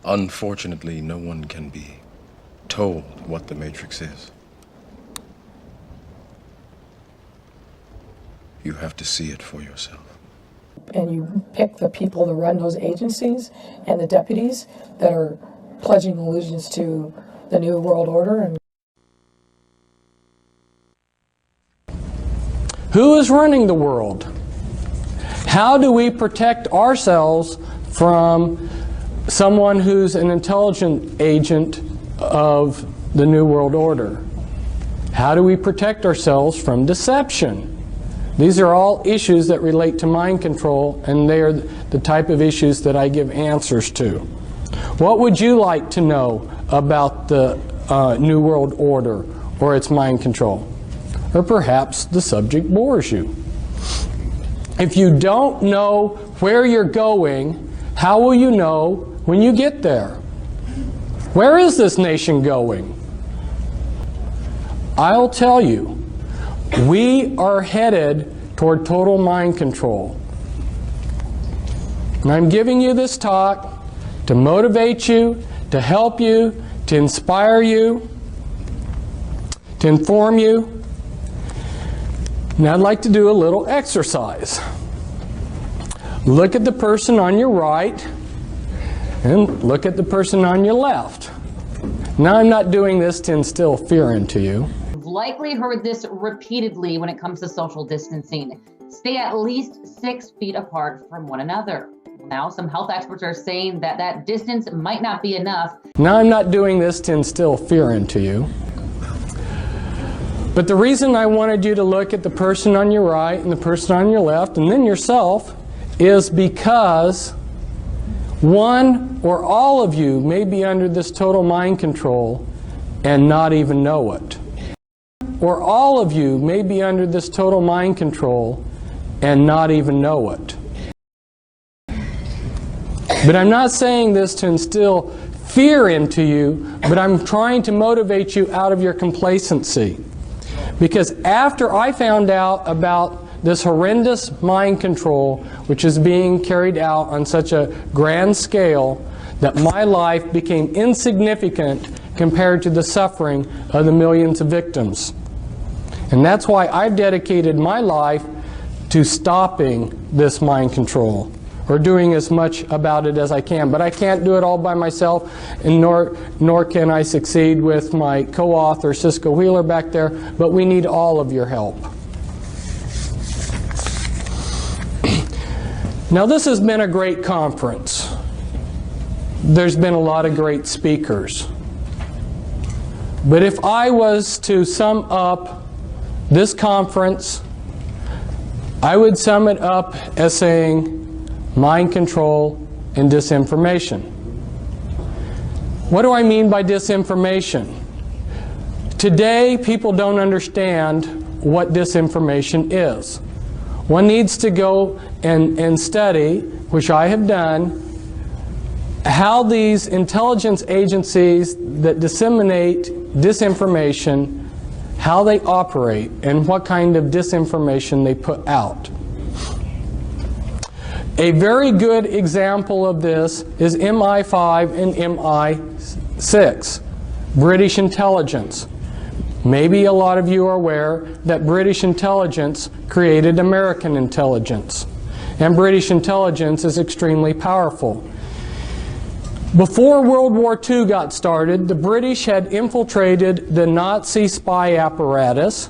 Unfortunately, no one can be told what the Matrix is. You have to see it for yourself. And you pick the people to run those agencies and the deputies that are pledging allegiance to the New World Order. And who is running the world? How do we protect ourselves from someone who's an intelligent agent of the New World Order? How do we protect ourselves from deception? These are all issues that relate to mind control, and they are the type of issues that I give answers to. What would you like to know about the New World Order or its mind control? Or perhaps the subject bores you. If you don't know where you're going, how will you know when you get there? Where is this nation going? I'll tell you. We are headed toward total mind control. And I'm giving you this talk to motivate you, to help you, to inspire you, to inform you. And I'd like to do a little exercise. Look at the person on your right and look at the person on your left. Now, I'm not doing this to instill fear into you. Likely heard this repeatedly when it comes to social distancing. Stay at least 6 feet apart from one another. Now, some health experts are saying that that distance might not be enough. Now, I'm not doing this to instill fear into you. But the reason I wanted you to look at the person on your right and the person on your left and then yourself is because one or all of you may be under this total mind control and not even know it. Or all of you may be under this total mind control and not even know it. But I'm not saying this to instill fear into you, but I'm trying to motivate you out of your complacency. Because after I found out about this horrendous mind control, which is being carried out on such a grand scale, that my life became insignificant compared to the suffering of the millions of victims. And that's why I've dedicated my life to stopping this mind control, or doing as much about it as I can. But I can't do it all by myself, and nor can I succeed with my co-author, Cisco Wheeler, back there, but we need all of your help. Now, this has been a great conference. There's been a lot of great speakers. But if I was to sum up this conference, I would sum it up as saying mind control and disinformation. What do I mean by disinformation? Today, people don't understand what disinformation is. One needs to go and study, which I have done, how these intelligence agencies that disseminate disinformation, how they operate, and what kind of disinformation they put out. A very good example of this is MI5 and MI6, British intelligence. Maybe a lot of you are aware that British intelligence created American intelligence. And British intelligence is extremely powerful. Before World War II got started, the British had infiltrated the Nazi spy apparatus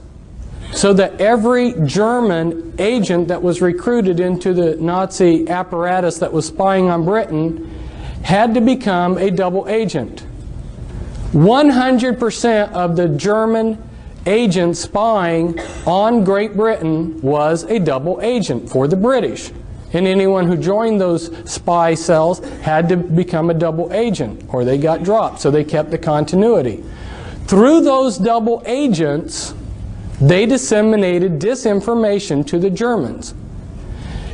so that every German agent that was recruited into the Nazi apparatus that was spying on Britain had to become a double agent. 100% of the German agents spying on Great Britain was a double agent for the British. And anyone who joined those spy cells had to become a double agent, or they got dropped, so they kept the continuity. Through those double agents, they disseminated disinformation to the Germans.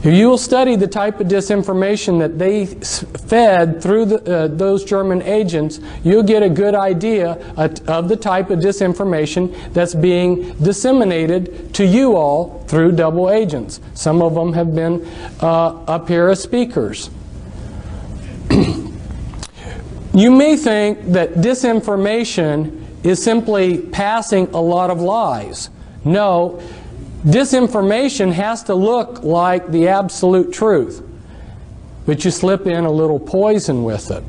If you will study the type of disinformation that they fed through those German agents, you'll get a good idea of the type of disinformation that's being disseminated to you all through double agents. Some of them have been up here as speakers. You may think that disinformation is simply passing a lot of lies. No, disinformation has to look like the absolute truth, but you slip in a little poison with it.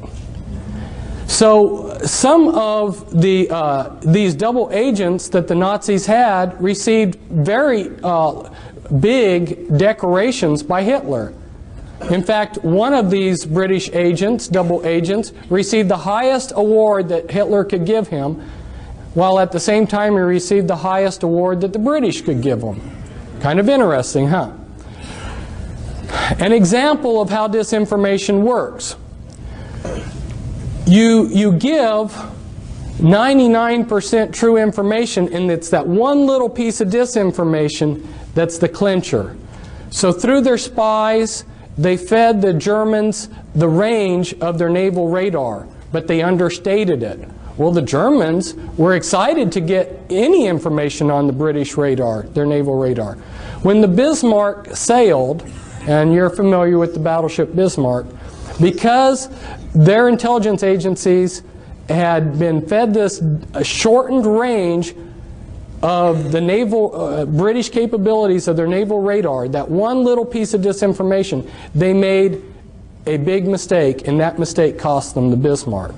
So some of these double agents that the Nazis had received very big decorations by Hitler. In fact, one of these British agents, double agents, received the highest award that Hitler could give him, while at the same time he received the highest award that the British could give him. Kind of interesting, huh? An example of how disinformation works. You give 99% true information, and it's that one little piece of disinformation that's the clincher. So through their spies, they fed the Germans the range of their naval radar, but they understated it. Well, the Germans were excited to get any information on the British radar, their naval radar. When the Bismarck sailed, and you're familiar with the battleship Bismarck, because their intelligence agencies had been fed this shortened range of the naval British capabilities of their naval radar, that one little piece of disinformation, they made a big mistake, and that mistake cost them the Bismarck.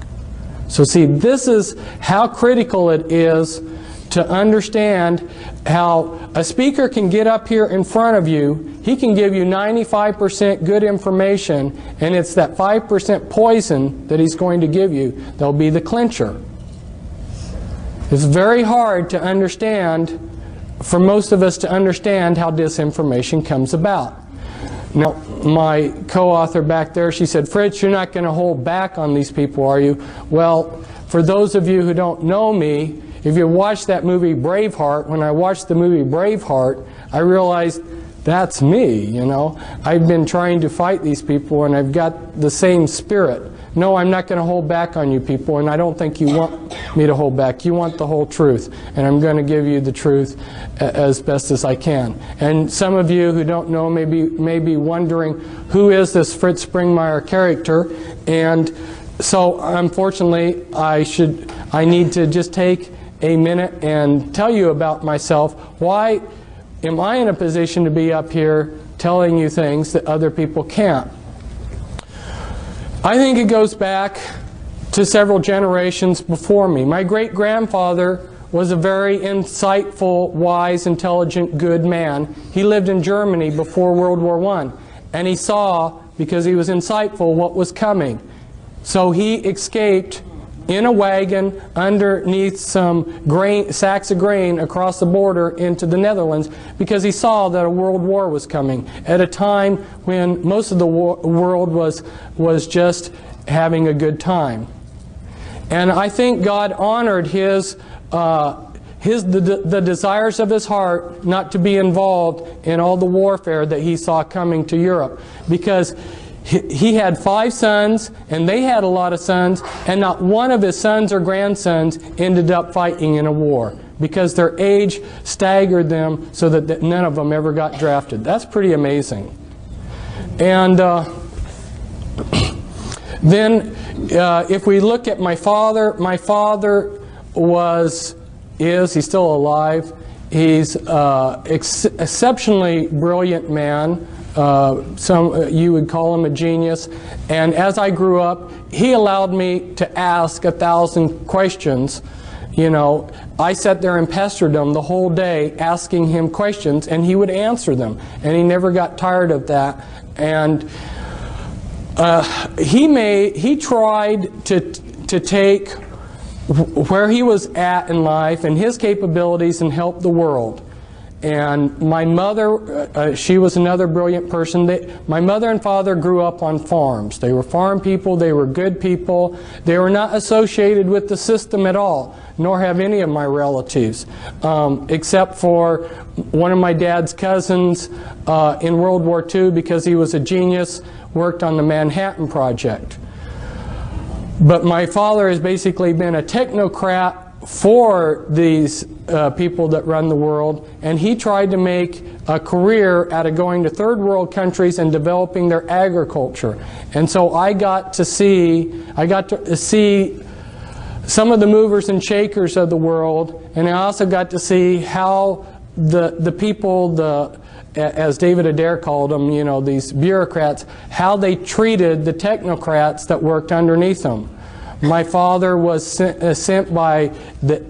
So see, this is how critical it is to understand how a speaker can get up here in front of you, he can give you 95% good information, and it's that 5% poison that he's going to give you that'll be the clincher. It's very hard to understand, for most of us to understand how disinformation comes about. Now, my co-author back there, she said, "Fritz, you're not going to hold back on these people, are you?" Well, for those of you who don't know me, if you watched that movie Braveheart, when I watched the movie Braveheart, I realized that's me, you know. I've been trying to fight these people, and I've got the same spirit. No, I'm not going to hold back on you people, and I don't think you want me to hold back. You want the whole truth, and I'm going to give you the truth as best as I can. And some of you who don't know may be wondering, who is this Fritz Springmeier character? And so, unfortunately, I need to just take a minute and tell you about myself. Why am I in a position to be up here telling you things that other people can't? I think it goes back to several generations before me. My great-grandfather was a very insightful, wise, intelligent, good man. He lived in Germany before World War I, and he saw, because he was insightful, what was coming. So he escaped in a wagon underneath some sacks of grain across the border into the Netherlands, because he saw that a world war was coming at a time when most of the world was just having a good time. And I think God honored the desires of his heart not to be involved in all the warfare that he saw coming to Europe, because he had 5 sons, and they had a lot of sons, and not one of his sons or grandsons ended up fighting in a war, because their age staggered them so that none of them ever got drafted. That's pretty amazing. And then if we look at my father he's still alive. He's exceptionally brilliant man. You would call him a genius. And as I grew up, he allowed me to ask 1,000 questions. You know, I sat there and pestered him the whole day asking him questions, and he would answer them. And he never got tired of that. And he tried to take where he was at in life and his capabilities and help the world. And my mother, she was another brilliant person. My mother and father grew up on farms. They were farm people. They were good people. They were not associated with the system at all, nor have any of my relatives, except for one of my dad's cousins in World War II, because he was a genius, worked on the Manhattan Project. But my father has basically been a technocrat for these people that run the world, and he tried to make a career out of going to third world countries and developing their agriculture. And so I got to see some of the movers and shakers of the world, and I also got to see how the people, as David Adair called them, you know, these bureaucrats, how they treated the technocrats that worked underneath them. My father was sent by the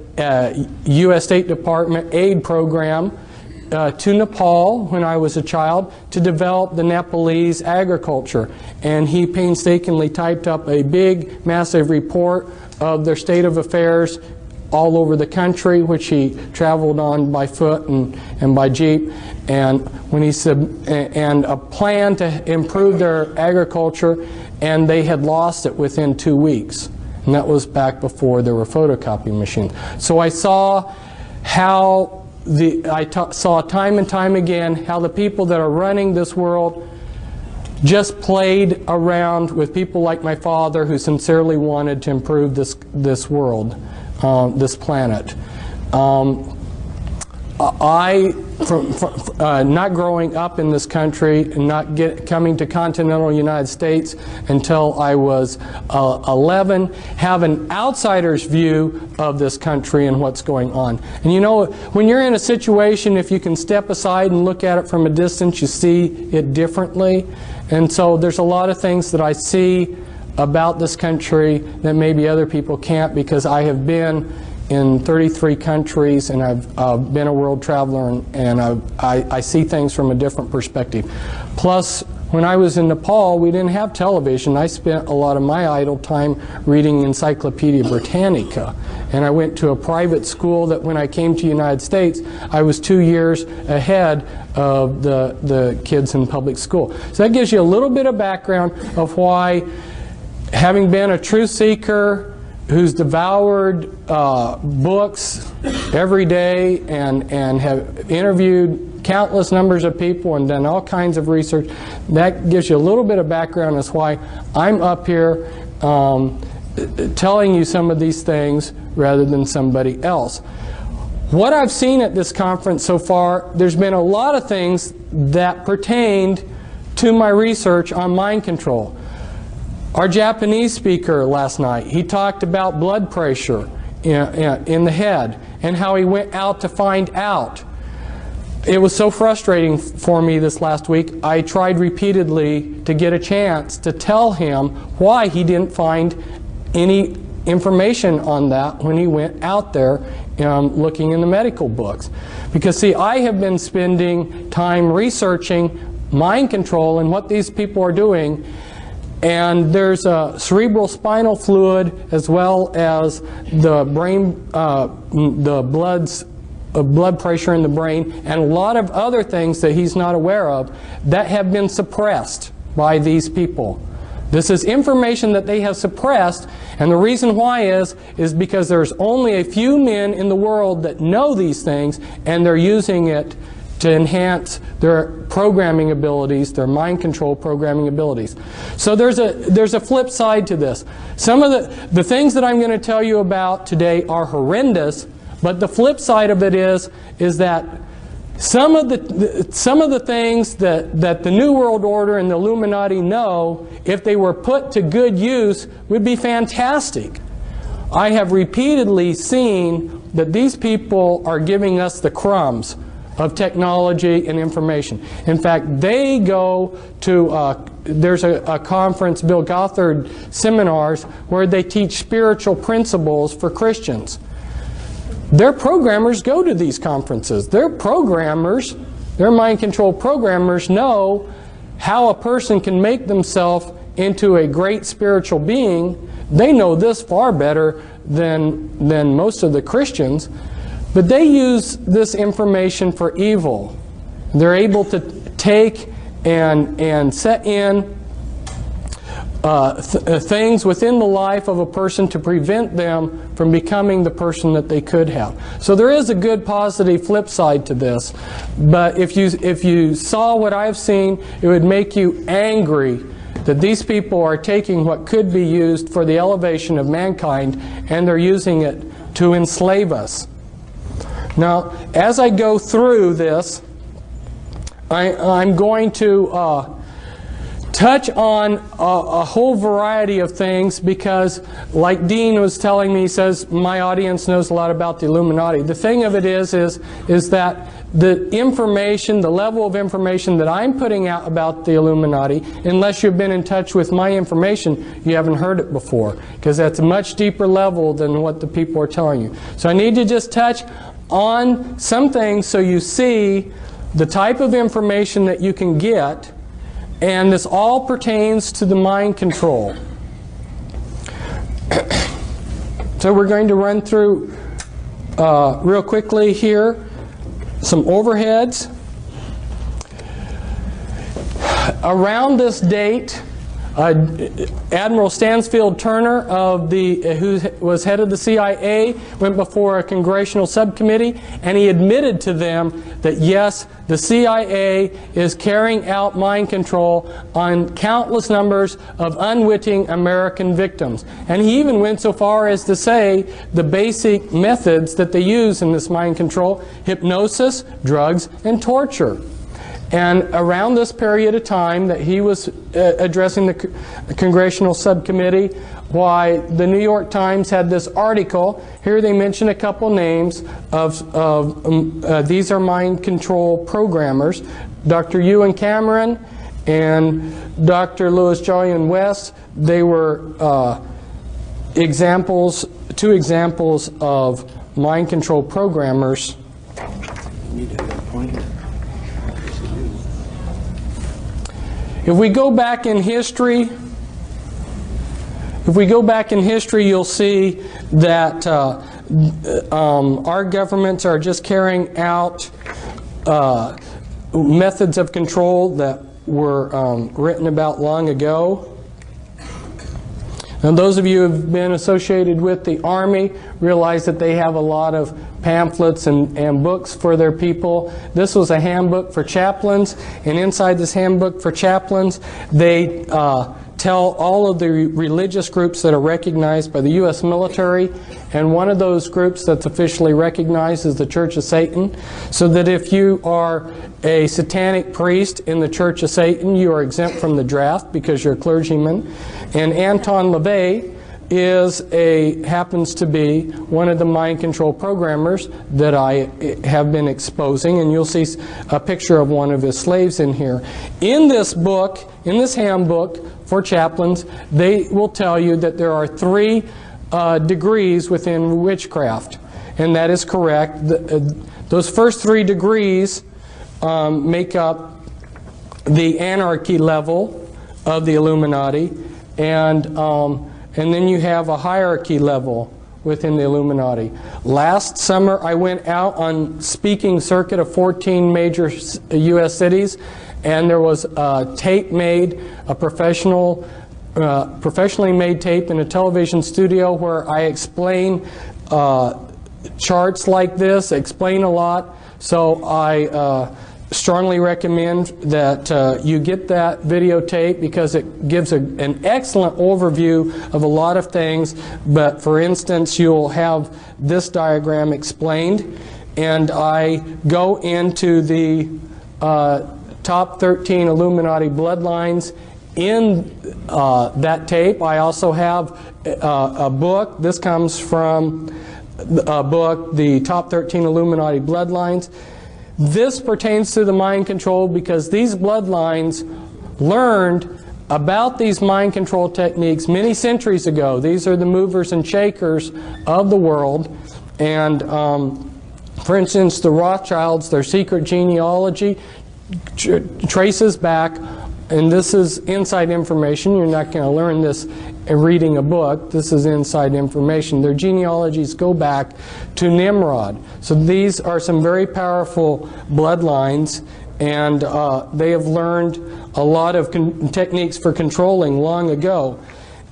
U.S. State Department aid program to Nepal when I was a child to develop the Nepalese agriculture. And he painstakingly typed up a big, massive report of their state of affairs all over the country, which he traveled on by foot and by jeep. And when he said, and a plan to improve their agriculture, and they had lost it within 2 weeks. And that was back before there were photocopy machines. So I saw how saw time and time again how the people that are running this world just played around with people like my father, who sincerely wanted to improve this world, this planet. Not growing up in this country and not coming to continental United States until I was 11, have an outsider's view of this country and what's going on. And you know, when you're in a situation, if you can step aside and look at it from a distance, you see it differently. And so there's a lot of things that I see about this country that maybe other people can't, because I have been in 33 countries, and I've been a world traveler, and I see things from a different perspective. Plus, when I was in Nepal, we didn't have television. I spent a lot of my idle time reading Encyclopedia Britannica. And I went to a private school that when I came to the United States, I was 2 years ahead of the kids in public school. So that gives you a little bit of background of why, having been a truth seeker who's devoured books every day and have interviewed countless numbers of people and done all kinds of research, that gives you a little bit of background as why I'm up here telling you some of these things rather than somebody else. What I've seen at this conference so far, there's been a lot of things that pertained to my research on mind control. Our Japanese speaker last night, he talked about blood pressure in the head and how he went out to find out. It was so frustrating for me this last week. I tried repeatedly to get a chance to tell him why he didn't find any information on that when he went out there looking in the medical books. Because see, I have been spending time researching mind control and what these people are doing. And there's cerebral spinal fluid, as well as the brain, the blood pressure in the brain, and a lot of other things that he's not aware of that have been suppressed by these people. This is information that they have suppressed, and the reason why is because there's only a few men in the world that know these things, and they're using it to enhance their programming abilities, their mind control programming abilities. So there's a flip side to this. Some of the things that I'm going to tell you about today are horrendous, but the flip side of it is that some of the things that the New World Order and the Illuminati know, if they were put to good use, would be fantastic. I have repeatedly seen that these people are giving us the crumbs of technology and information. In fact, they go to, there's a conference, Bill Gothard seminars, where they teach spiritual principles for Christians. Their programmers go to these conferences. Their programmers, their mind control programmers, know how a person can make themselves into a great spiritual being. They know this far better than most of the Christians. But they use this information for evil. They're able to take and set in things within the life of a person to prevent them from becoming the person that they could have. So there is a good positive flip side to this. But if you saw what I've seen, it would make you angry that these people are taking what could be used for the elevation of mankind, and they're using it to enslave us. Now, as I go through this, I'm going to touch on a whole variety of things because, like Dean was telling me, he says my audience knows a lot about the Illuminati. The thing of it is that the information, the level of information that I'm putting out about the Illuminati, unless you've been in touch with my information, you haven't heard it before, because that's a much deeper level than what the people are telling you. So I need to just touch on some things so you see the type of information that you can get, and this all pertains to the mind control. So we're going to run through real quickly here some overheads. Around this date, Admiral Stansfield Turner, who was head of the CIA, went before a congressional subcommittee, and he admitted to them that yes, the CIA is carrying out mind control on countless numbers of unwitting American victims. And he even went so far as to say the basic methods that they use in this mind control: hypnosis, drugs, and torture. And around this period of time that he was addressing the congressional subcommittee, why the New York Times had this article. Here they mention a couple names of these are mind control programmers: Dr. Ewan Cameron and Dr. Louis Jolyon West. They were two examples of mind control programmers. If we go back in history, you'll see that our governments are just carrying out methods of control that were written about long ago. And those of you who have been associated with the Army realize that they have a lot of pamphlets and books for their people. This was a handbook for chaplains, and inside this handbook for chaplains, they tell all of the religious groups that are recognized by the U.S. military, and one of those groups that's officially recognized is the Church of Satan, so that if you are a satanic priest in the Church of Satan, you are exempt from the draft because you're a clergyman. And Anton LaVey happens to be one of the mind control programmers that I have been exposing, and you'll see a picture of one of his slaves in here. In this book, in this handbook for chaplains, they will tell you that there are 3 degrees within witchcraft, and that is correct. Those first 3 degrees make up the anarchy level of the Illuminati, and then you have a hierarchy level within the Illuminati. Last summer, I went out on speaking circuit of 14 major U.S. cities, and there was a tape made, a professionally made tape in a television studio where I explain charts like this, explain a lot. So I strongly recommend that you get that videotape because it gives an excellent overview of a lot of things. But for instance, you'll have this diagram explained, and I go into the top 13 Illuminati bloodlines in that tape. I also have a book. This comes from a book, The Top 13 Illuminati Bloodlines. This pertains to the mind control because these bloodlines learned about these mind control techniques many centuries ago. These are the movers and shakers of the world. And for instance, the Rothschilds, their secret genealogy traces back, and this is inside information. You're not going to learn this reading a book. This is inside information. Their genealogies go back to Nimrod. So these are some very powerful bloodlines, and they have learned a lot of techniques for controlling long ago.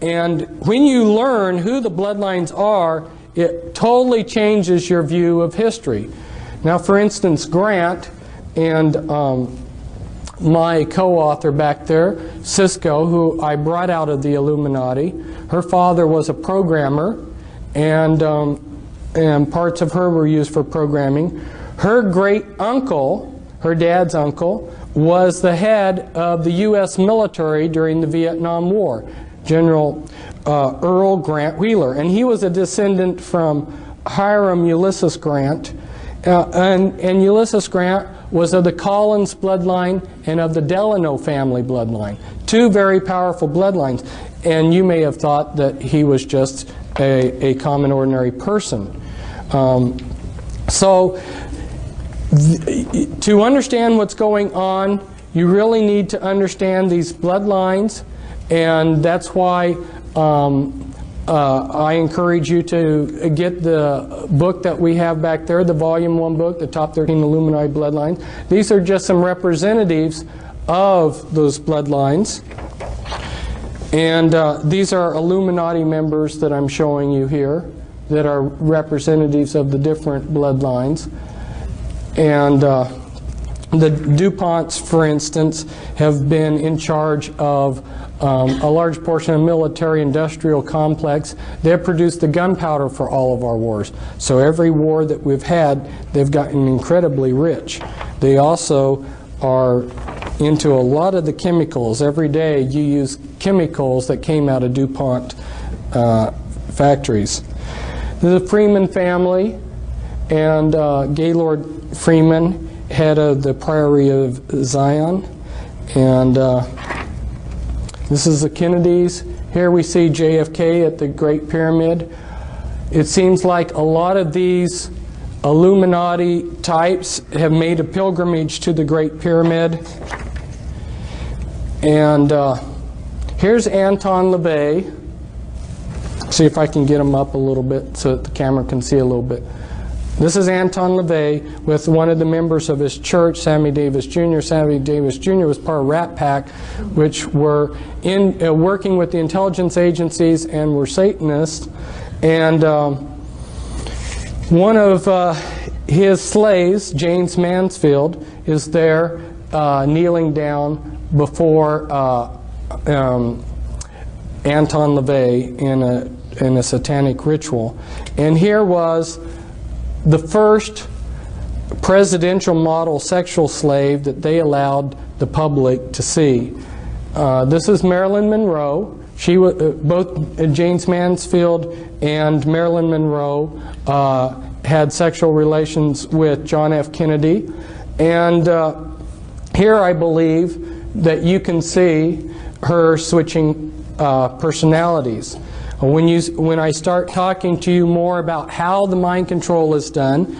And when you learn who the bloodlines are, it totally changes your view of history. Now, for instance, Grant and my co-author back there, Cisco, who I brought out of the Illuminati, her father was a programmer, and parts of her were used for programming. Her great uncle, her dad's uncle, was the head of the U.S. military during the Vietnam War, General Earl Grant Wheeler. And he was a descendant from Hiram Ulysses Grant. And Ulysses Grant was of the Collins bloodline and of the Delano family bloodline. Two very powerful bloodlines. And you may have thought that he was just a common, ordinary person. So to understand what's going on, you really need to understand these bloodlines, and that's why I encourage you to get the book that we have back there, the Volume 1 book, the Top 13 Illuminati Bloodlines. These are just some representatives of those bloodlines. And these are Illuminati members that I'm showing you here that are representatives of the different bloodlines. And the DuPonts, for instance, have been in charge of a large portion of the military-industrial complex. They have produced the gunpowder for all of our wars. So every war that we've had, they've gotten incredibly rich. They also are into a lot of the chemicals. Every day you use chemicals that came out of DuPont factories. The Freeman family and Gaylord Freeman, head of the Priory of Zion. And this is the Kennedys. Here we see JFK at the Great Pyramid. It seems like a lot of these Illuminati types have made a pilgrimage to the Great Pyramid. And here's Anton LaVey. See if I can get him up a little bit so that the camera can see a little bit. This is Anton LaVey with one of the members of his church, Sammy Davis Jr. Sammy Davis Jr. was part of Rat Pack, which were in working with the intelligence agencies and were Satanists. And one of his slaves, James Mansfield, is there kneeling down before Anton LaVey in a satanic ritual. And here was the first presidential model sexual slave that they allowed the public to see. This is Marilyn Monroe. She was, both James Mansfield and Marilyn Monroe had sexual relations with John F. Kennedy. And here I believe that you can see her switching personalities. When I start talking to you more about how the mind control is done,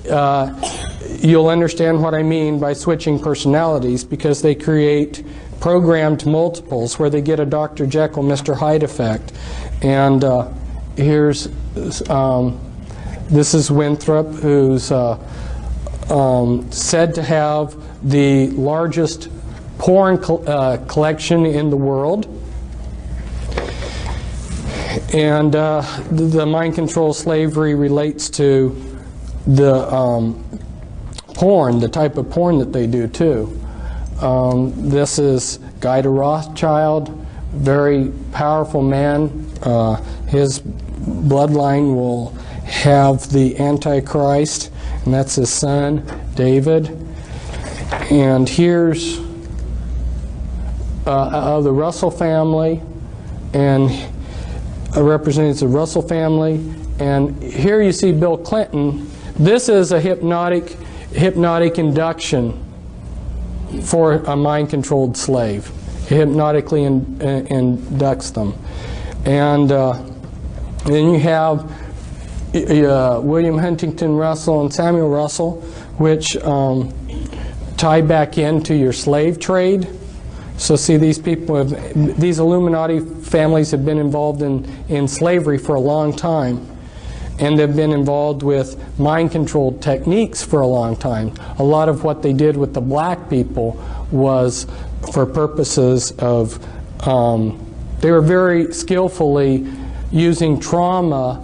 you'll understand what I mean by switching personalities, because they create programmed multiples where they get a Dr. Jekyll, Mr. Hyde effect. And here's this is Winthrop, who's said to have the largest porn collection in the world. And the mind control slavery relates to the porn, the type of porn that they do too. This is Guy de Rothschild, very powerful man. His bloodline will have the Antichrist, and that's his son, David. And here's the Russell family, and represents the Russell family. And here you see Bill Clinton. This is a hypnotic induction for a mind-controlled slave. He hypnotically inducts them. And then you have William Huntington Russell and Samuel Russell, which tie back into your slave trade. So see, these people, these Illuminati families have been involved in slavery for a long time, and they've been involved with mind-controlled techniques for a long time. A lot of what they did with the black people was for purposes of, they were very skillfully using trauma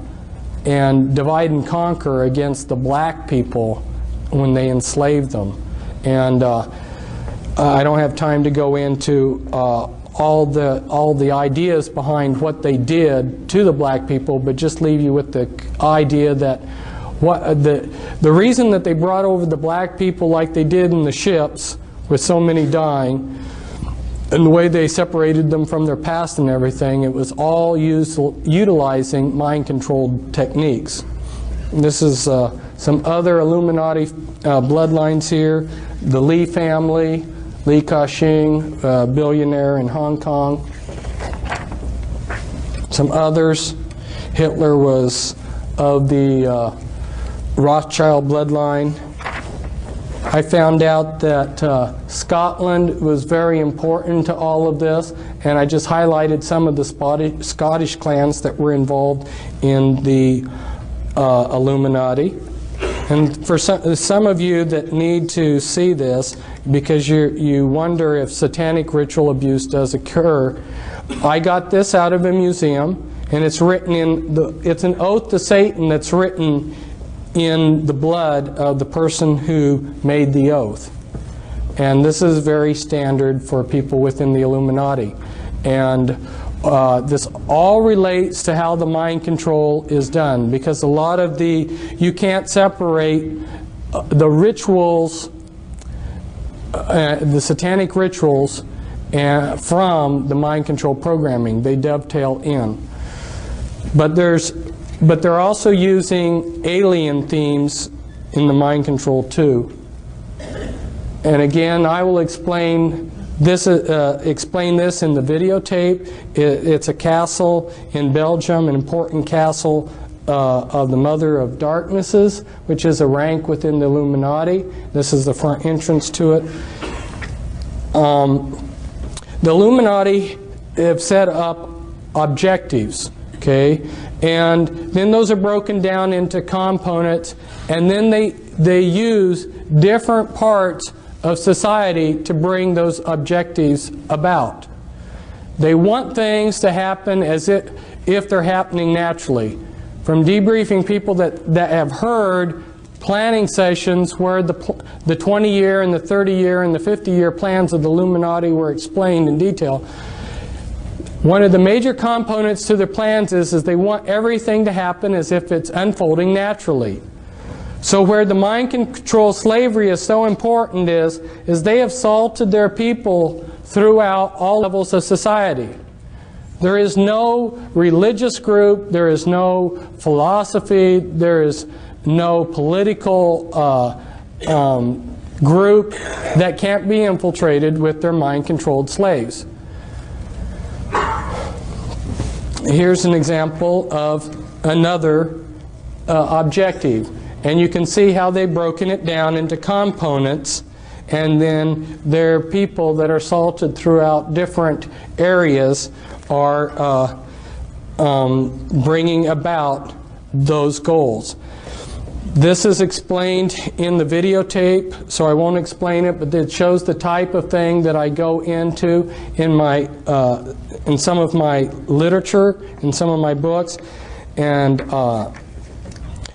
and divide and conquer against the black people when they enslaved them. And I don't have time to go into all the ideas behind what they did to the black people, but just leave you with the idea that the reason that they brought over the black people like they did in the ships with so many dying, and the way they separated them from their past and everything, it was all utilizing mind-controlled techniques. And this is some other Illuminati bloodlines here. The Lee family, Li Ka-shing, billionaire in Hong Kong. Some others. Hitler was of the Rothschild bloodline. I found out that Scotland was very important to all of this, and I just highlighted some of the Scottish clans that were involved in the Illuminati. And for some of you that need to see this, because you wonder if satanic ritual abuse does occur, I got this out of a museum, and it's written it's an oath to Satan that's written in the blood of the person who made the oath. And this is very standard for people within the Illuminati. And this all relates to how the mind control is done, because a lot of you can't separate the rituals, the satanic rituals, from the mind control programming. They dovetail in. But they're also using alien themes in the mind control too. And again, I will explain this in the videotape. It's a castle in Belgium, an important castle of the Mother of Darknesses, which is a rank within the Illuminati. This is the front entrance to it. The Illuminati have set up objectives. Okay, and then those are broken down into components, and then they use different parts of society to bring those objectives about. They want things to happen as if they're happening naturally. From debriefing people that have heard planning sessions where the 20-year and the 30-year and the 50-year plans of the Illuminati were explained in detail, one of the major components to their plans is they want everything to happen as if it's unfolding naturally. So where the mind control slavery is so important is they have salted their people throughout all levels of society. There is no religious group, there is no philosophy, there is no political group that can't be infiltrated with their mind-controlled slaves. Here's an example of another objective. And you can see how they've broken it down into components, and then their people that are salted throughout different areas are bringing about those goals. This is explained in the videotape, so I won't explain it, but it shows the type of thing that I go into in some of my literature, in some of my books. And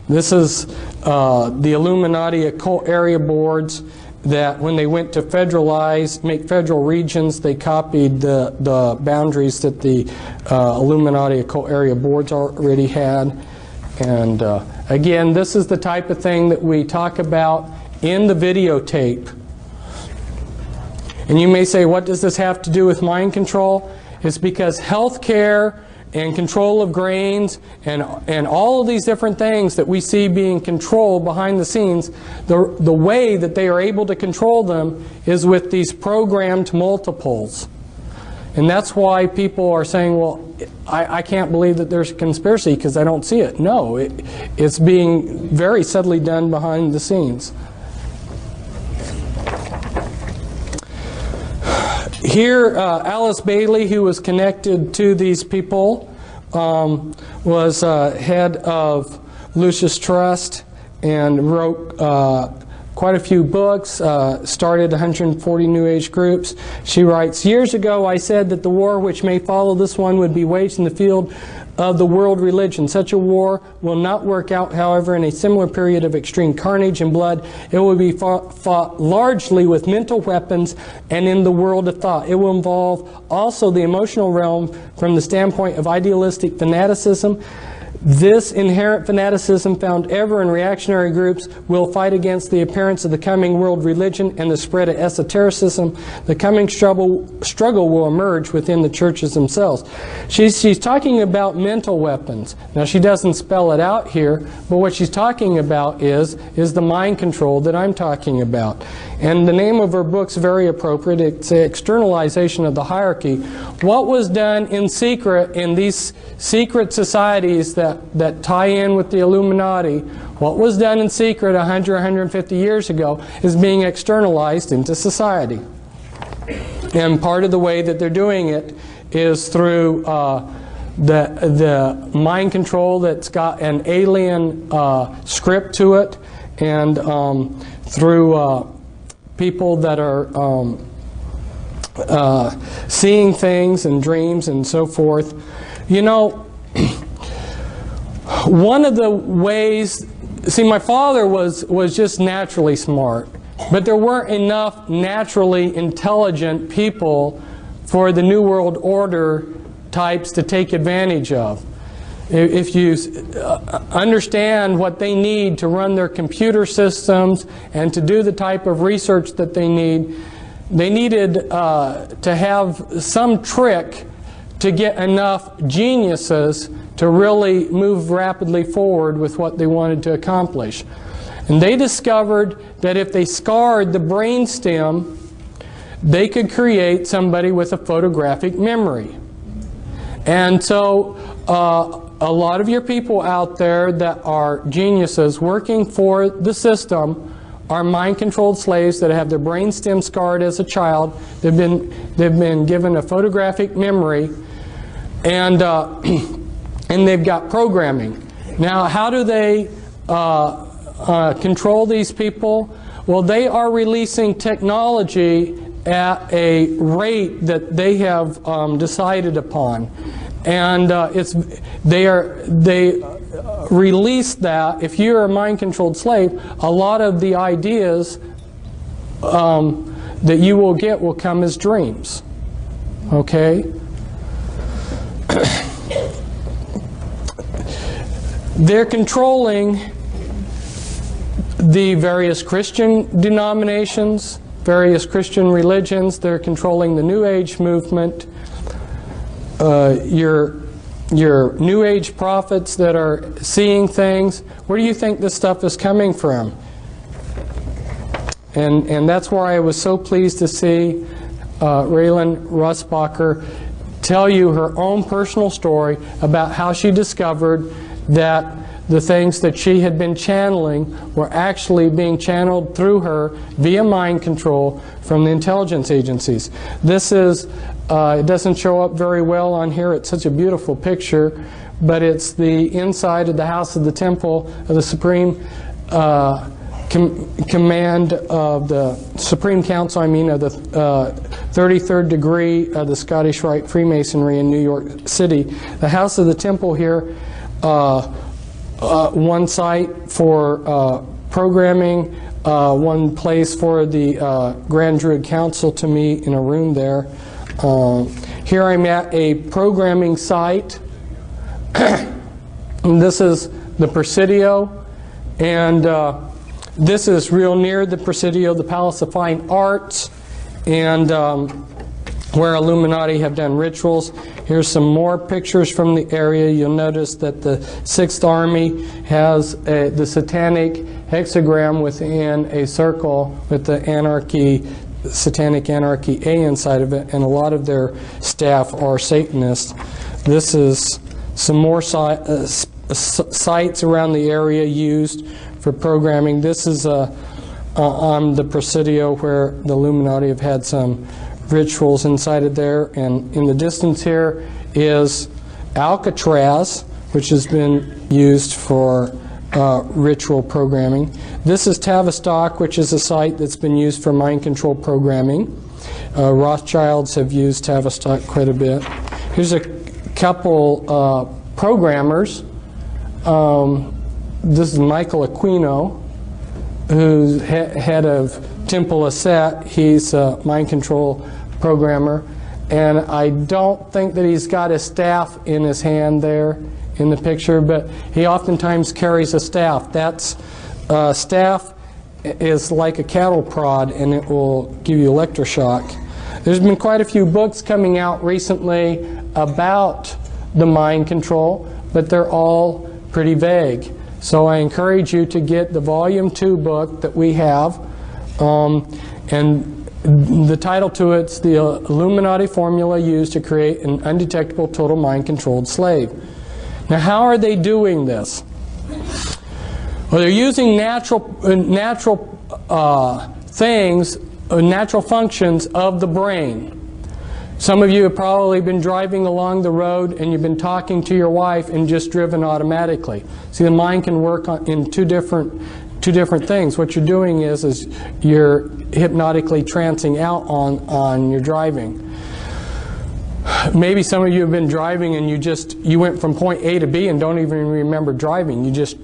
this is the Illuminati occult area boards that when they went to make federal regions, they copied the boundaries that the Illuminati occult area boards already had. And again, this is the type of thing that we talk about in the videotape. And you may say, what does this have to do with mind control? It's because healthcare and control of grains and all of these different things that we see being controlled behind the scenes, the way that they are able to control them is with these programmed multiples. And that's why people are saying, well, I can't believe that there's a conspiracy because I don't see it. No, it's being very subtly done behind the scenes. Here, Alice Bailey, who was connected to these people, was head of Lucis Trust and wrote quite a few books, started 140 New Age groups. She writes, "Years ago I said that the war which may follow this one would be waged in the field of the world religion. Such a war will not work out, however, in a similar period of extreme carnage and blood. It will be fought largely with mental weapons and in the world of thought. It will involve also the emotional realm from the standpoint of idealistic fanaticism. This inherent fanaticism found ever in reactionary groups will fight against the appearance of the coming world religion and the spread of esotericism. The coming struggle will emerge within the churches themselves. She's talking about mental weapons. Now, she doesn't spell it out here, but what she's talking about is the mind control that I'm talking about. And the name of her book's very appropriate. It's the externalization of the hierarchy. What was done in secret in these secret societies that tie in with the Illuminati, what was done in secret 100, 150 years ago is being externalized into society. And part of the way that they're doing it is through the mind control that's got an alien script to it, and through people that are seeing things and dreams and so forth. You know, one of the ways, see, my father was just naturally smart, but there weren't enough naturally intelligent people for the New World Order types to take advantage of. If you understand what they need to run their computer systems and to do the type of research that they needed to have some trick to get enough geniuses to really move rapidly forward with what they wanted to accomplish. And they discovered that if they scarred the brainstem, they could create somebody with a photographic memory. And so a lot of your people out there that are geniuses working for the system are mind-controlled slaves that have their brainstem scarred as a child. They've been given a photographic memory, and they've got programming. Now, how do they control these people? Well, they are releasing technology at a rate that they have decided upon, and they release that. If you're a mind-controlled slave, a lot of the ideas that you will get will come as dreams. Okay? They're controlling the various Christian denominations, various Christian religions. They're controlling the New Age movement. Your New Age prophets that are seeing things. Where do you think this stuff is coming from? And that's why I was so pleased to see Raylan Russbacher tell you her own personal story about how she discovered that the things that she had been channeling were actually being channeled through her via mind control from the intelligence agencies. This is, it doesn't show up very well on here. It's such a beautiful picture, but it's the inside of the House of the Temple of the Supreme Command of the Supreme Council, of the 33rd degree of the Scottish Rite Freemasonry in New York City. The House of the Temple here, one site for programming, one place for the Grand Druid Council to meet in a room there. Here I'm at a programming site. And this is the Presidio, and this is real near the Presidio, the Palace of Fine Arts, and where Illuminati have done rituals. Here's some more pictures from the area. You'll notice that the 6th Army has the satanic hexagram within a circle with the satanic anarchy A inside of it, and a lot of their staff are Satanists. This is some more sites around the area used for programming. This is on the Presidio where the Illuminati have had some rituals inside of there, and in the distance here is Alcatraz, which has been used for ritual programming. This is Tavistock, which is a site that's been used for mind control programming. Rothschilds have used Tavistock quite a bit. Here's a couple programmers. This is Michael Aquino, who's head of Temple Asset. He's a mind control programmer, and I don't think that he's got his staff in his hand there. in the picture, but he oftentimes carries a staff. That's staff is like a cattle prod, and it will give you electroshock. There's been quite a few books coming out recently about the mind control, but they're all pretty vague. So I encourage you to get the Volume 2 book that we have, and the title to it's the Illuminati Formula Used to Create an Undetectable Total Mind-Controlled Slave. Now, how are they doing this? Well, they're using natural things, natural functions of the brain. Some of you have probably been driving along the road and you've been talking to your wife and just driven automatically. See, the mind can work in two different things. What you're doing is you're hypnotically trancing out on your driving. Maybe some of you have been driving and you went from point A to B and don't even remember driving. You just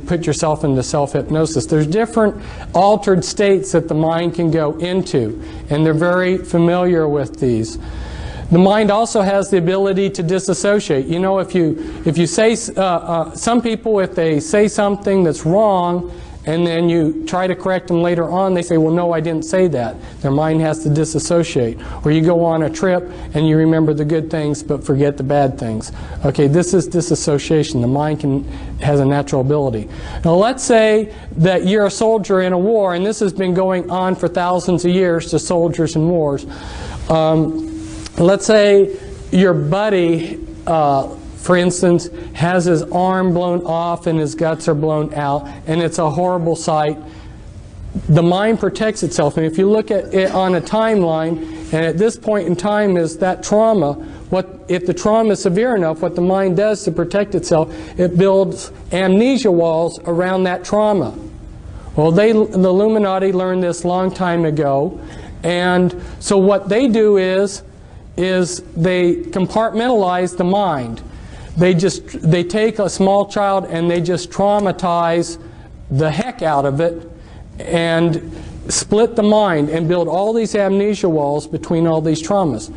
put yourself into self-hypnosis. There's different altered states that the mind can go into, and they're very familiar with these. The mind also has the ability to disassociate. You know, if you say, some people, if they say something that's wrong, and then you try to correct them later on, they say, well, no, I didn't say that. Their mind has to disassociate. Or you go on a trip and you remember the good things but forget the bad things. Okay, this is disassociation. The mind has a natural ability. Now let's say that you're a soldier in a war, and this has been going on for thousands of years to soldiers in wars. Let's say your buddy, for instance, has his arm blown off and his guts are blown out, and it's a horrible sight. The mind protects itself, and if you look at it on a timeline, and at this point in time is that trauma, if the trauma is severe enough, what the mind does to protect itself, it builds amnesia walls around that trauma. Well, the Illuminati learned this a long time ago, and so what they do is they compartmentalize the mind. They take a small child and they just traumatize the heck out of it and split the mind and build all these amnesia walls between all these traumas.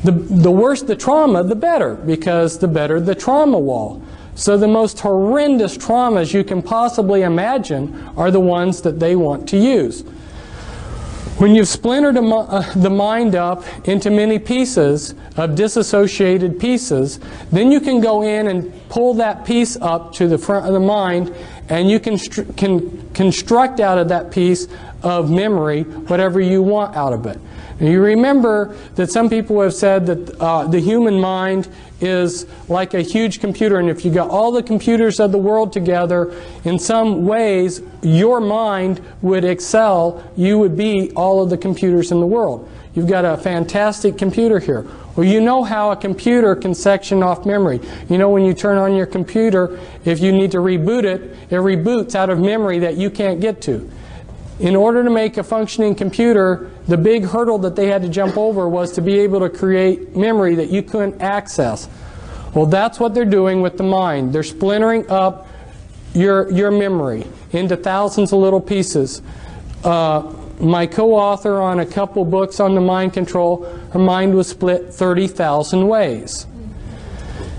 The worse the trauma, the better, because the better the trauma wall. So the most horrendous traumas you can possibly imagine are the ones that they want to use. When you've splintered the mind up into many pieces of disassociated pieces, then you can go in and pull that piece up to the front of the mind, and you can construct out of that piece of memory whatever you want out of it. Now, you remember that some people have said that the human mind is like a huge computer, and if you got all the computers of the world together, in some ways your mind would excel. You would be all of the computers in the world. You've got a fantastic computer here. Well, you know how a computer can section off memory. You know, when you turn on your computer, if you need to reboot it, it reboots out of memory that you can't get to. In order to make a functioning computer, the big hurdle that they had to jump over was to be able to create memory that you couldn't access. Well, that's what they're doing with the mind. They're splintering up your memory into thousands of little pieces. My co-author on a couple books on the mind control, her mind was split 30,000 ways.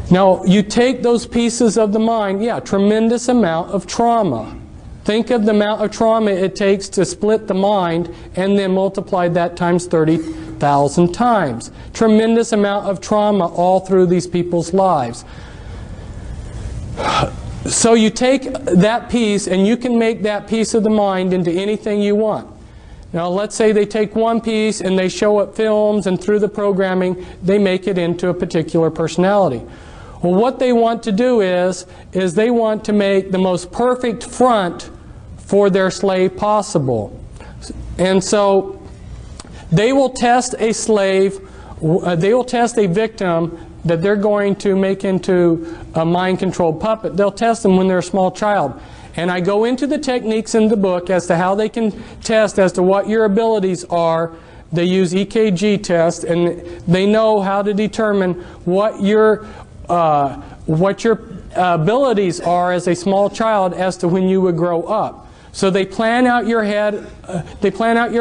Now, you take those pieces of the mind, yeah, tremendous amount of trauma. Think of the amount of trauma it takes to split the mind and then multiply that times 30,000 times. Tremendous amount of trauma all through these people's lives. So you take that piece and you can make that piece of the mind into anything you want. Now let's say they take one piece and they show up films, and through the programming they make it into a particular personality. Well, what they want to do is they want to make the most perfect front for their slave possible. And so they will test a slave, they will test a victim that they're going to make into a mind-controlled puppet. They'll test them when they're a small child. And I go into the techniques in the book as to how they can test as to what your abilities are. They use EKG tests, and they know how to determine what your abilities are as a small child as to when you would grow up. So they plan out your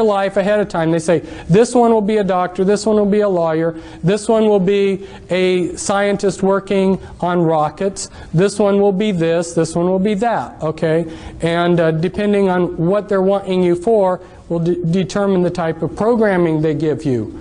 life ahead of time. They say, this one will be a doctor, this one will be a lawyer, this one will be a scientist working on rockets, this one will be this one will be that, okay? And depending on what they're wanting you for will determine the type of programming they give you.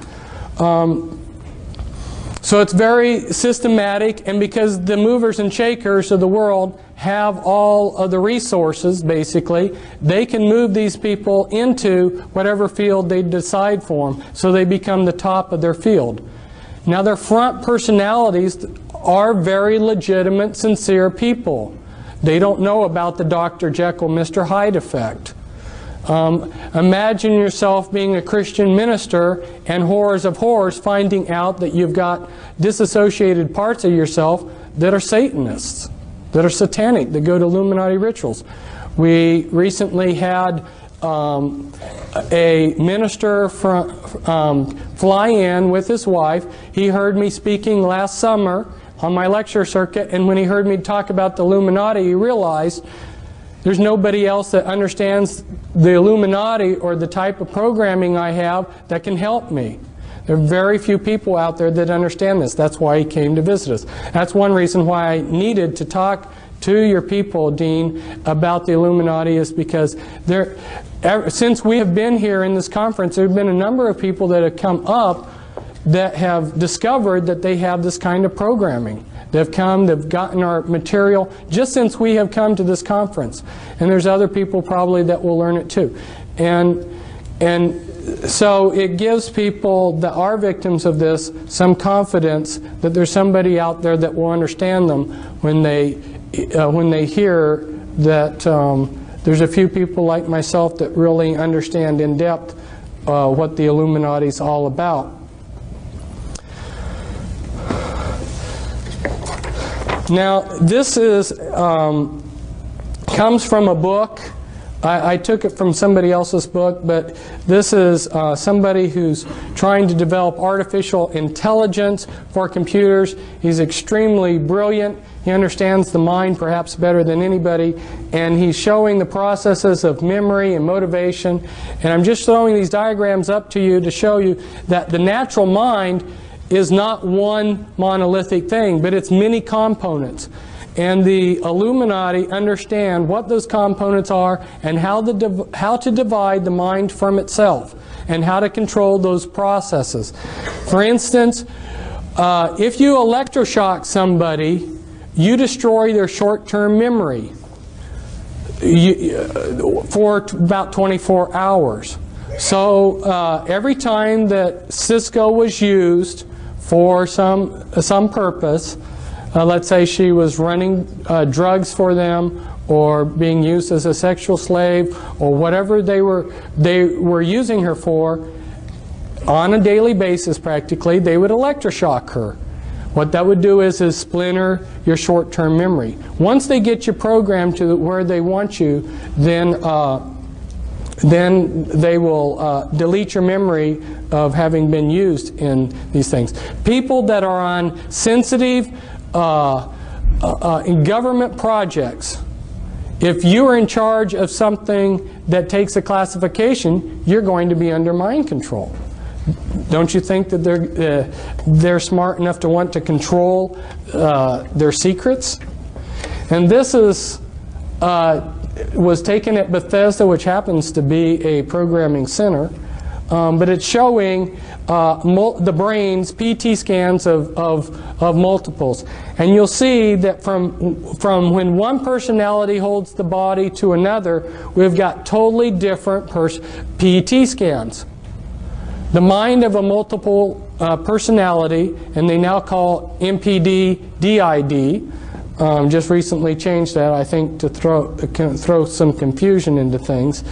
So it's very systematic, and because the movers and shakers of the world have all of the resources, basically, they can move these people into whatever field they decide for them, so they become the top of their field. Now, their front personalities are very legitimate, sincere people. They don't know about the Dr. Jekyll, Mr. Hyde effect. Imagine yourself being a Christian minister and horrors of horrors finding out that you've got disassociated parts of yourself that are Satanists, that are satanic, that go to Illuminati rituals. We recently had a minister fly in with his wife. He heard me speaking last summer on my lecture circuit, and when he heard me talk about the Illuminati, he realized there's nobody else that understands the Illuminati or the type of programming I have that can help me. There are very few people out there that understand this. That's why he came to visit us. That's one reason why I needed to talk to your people, Dean, about the Illuminati, is because since we have been here in this conference, there have been a number of people that have come up that have discovered that they have this kind of programming. They've come, they've gotten our material just since we have come to this conference. And there's other people probably that will learn it too. And so it gives people that are victims of this some confidence that there's somebody out there that will understand them when they hear that there's a few people like myself that really understand in depth what the Illuminati is all about. Now, this comes from a book. I took it from somebody else's book, but this is somebody who's trying to develop artificial intelligence for computers. He's extremely brilliant. He understands the mind perhaps better than anybody, and he's showing the processes of memory and motivation. And I'm just throwing these diagrams up to you to show you that the natural mind is not one monolithic thing, but it's many components. And the Illuminati understand what those components are and how to divide the mind from itself and how to control those processes. For instance, if you electroshock somebody, you destroy their short-term memory for about 24 hours. So every time that Cisco was used for some purpose, let's say she was running drugs for them, or being used as a sexual slave, or whatever they were using her for, on a daily basis practically, they would electroshock her. What that would do is splinter your short-term memory. Once they get you programmed to where they want you, then they will delete your memory of having been used in these things. People that are on sensitive in government projects, if you are in charge of something that takes a classification, you're going to be under mind control. Don't you think that they're smart enough to want to control their secrets? And this was taken at Bethesda, which happens to be a programming center, but it's showing the brain's PT scans of multiples. And you'll see that from when one personality holds the body to another, we've got totally different PT scans. The mind of a multiple personality, and they now call MPD-DID, just recently changed that, I think, to throw some confusion into things.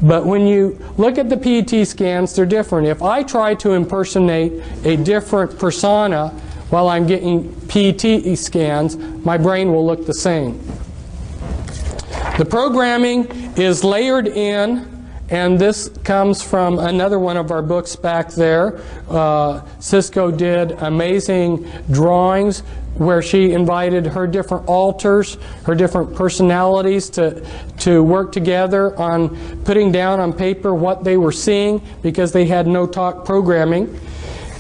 But when you look at the PET scans, they're different. If I try to impersonate a different persona while I'm getting PET scans, my brain will look the same. The programming is layered in and this comes from another one of our books back there. Cisco did amazing drawings where she invited her different alters, her different personalities to work together on putting down on paper what they were seeing, because they had no talk programming.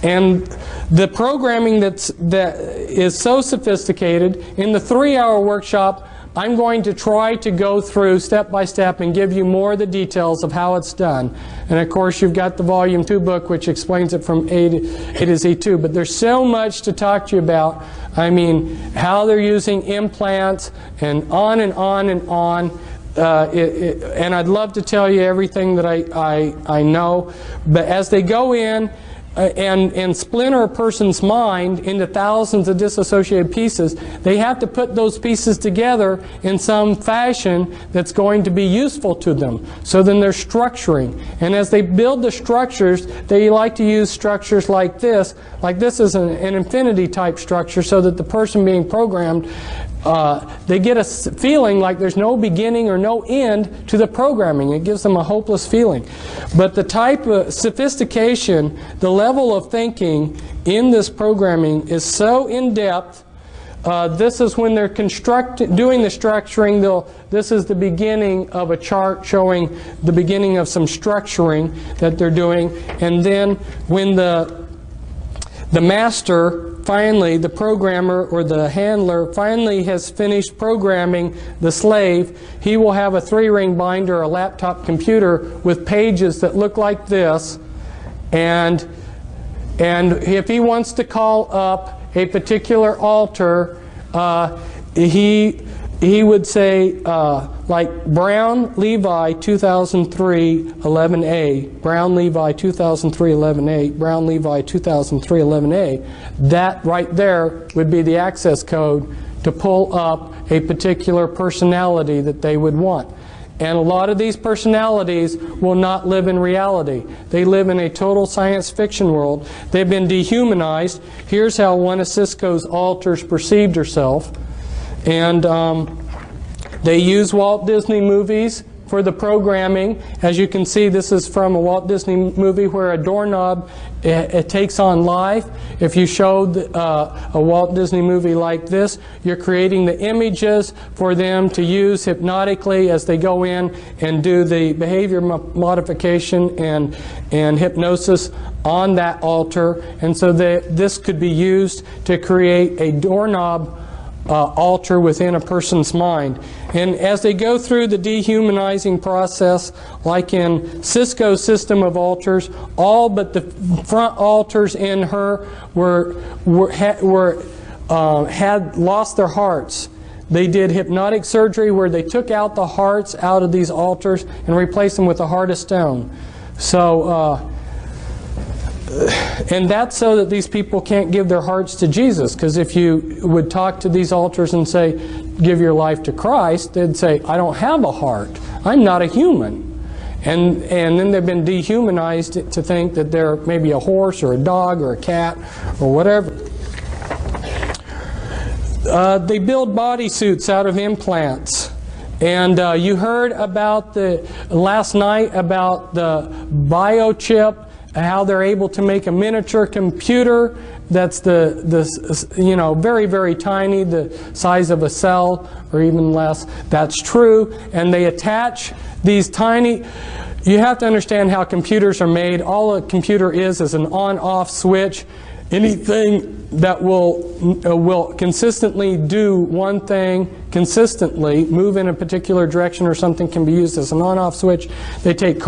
And the programming that is so sophisticated, in the 3-hour workshop, I'm going to try to go through step by step and give you more of the details of how it's done. And of course, you've got the Volume 2 book, which explains it from A to Z too. But there's so much to talk to you about. I mean, how they're using implants, and on and on and on. And I'd love to tell you everything that I know. But as they go in and splinter a person's mind into thousands of disassociated pieces, they have to put those pieces together in some fashion that's going to be useful to them. So then they're structuring. And as they build the structures, they like to use structures like this. Like this is an infinity type structure, so that the person being programmed, they get a feeling like there's no beginning or no end to the programming. It gives them a hopeless feeling. But the type of sophistication, the level of thinking in this programming is so in-depth. This is when they're doing the structuring. This is the beginning of a chart showing the beginning of some structuring that they're doing. And then when the master, finally, the programmer or the handler, finally has finished programming the slave, he will have a 3-ring binder, a laptop computer with pages that look like this. And if he wants to call up a particular altar, he would say, like Brown Levi 2003 11A, Brown Levi 2003 11A, Brown Levi 2003 11A. That right there would be the access code to pull up a particular personality that they would want. And a lot of these personalities will not live in reality. They live in a total science fiction world. They've been dehumanized. Here's how one of Cisco's alters perceived herself. And they use Walt Disney movies for the programming. As you can see, this is from a Walt Disney movie where a doorknob it takes on life. If you showed a Walt Disney movie like this, you're creating the images for them to use hypnotically as they go in and do the behavior modification and hypnosis on that altar. And so this could be used to create a doorknob alter within a person's mind. And as they go through the dehumanizing process, like in Cisco's system of altars, all but the front altars in her had lost their hearts. They did hypnotic surgery where they took out the hearts out of these altars and replaced them with a heart of stone. So and that's so that these people can't give their hearts to Jesus. Because if you would talk to these altars and say, give your life to Christ, they'd say, I don't have a heart. I'm not a human. And then they've been dehumanized to think that they're maybe a horse or a dog or a cat or whatever. They build bodysuits out of implants. And you heard about last night about the biochip, how they're able to make a miniature computer that's very, very tiny, the size of a cell or even less. That's true. And they attach these tiny... You have to understand how computers are made. All a computer is an on-off switch. Anything that will consistently do one thing consistently, move in a particular direction or something, can be used as an on-off switch. They take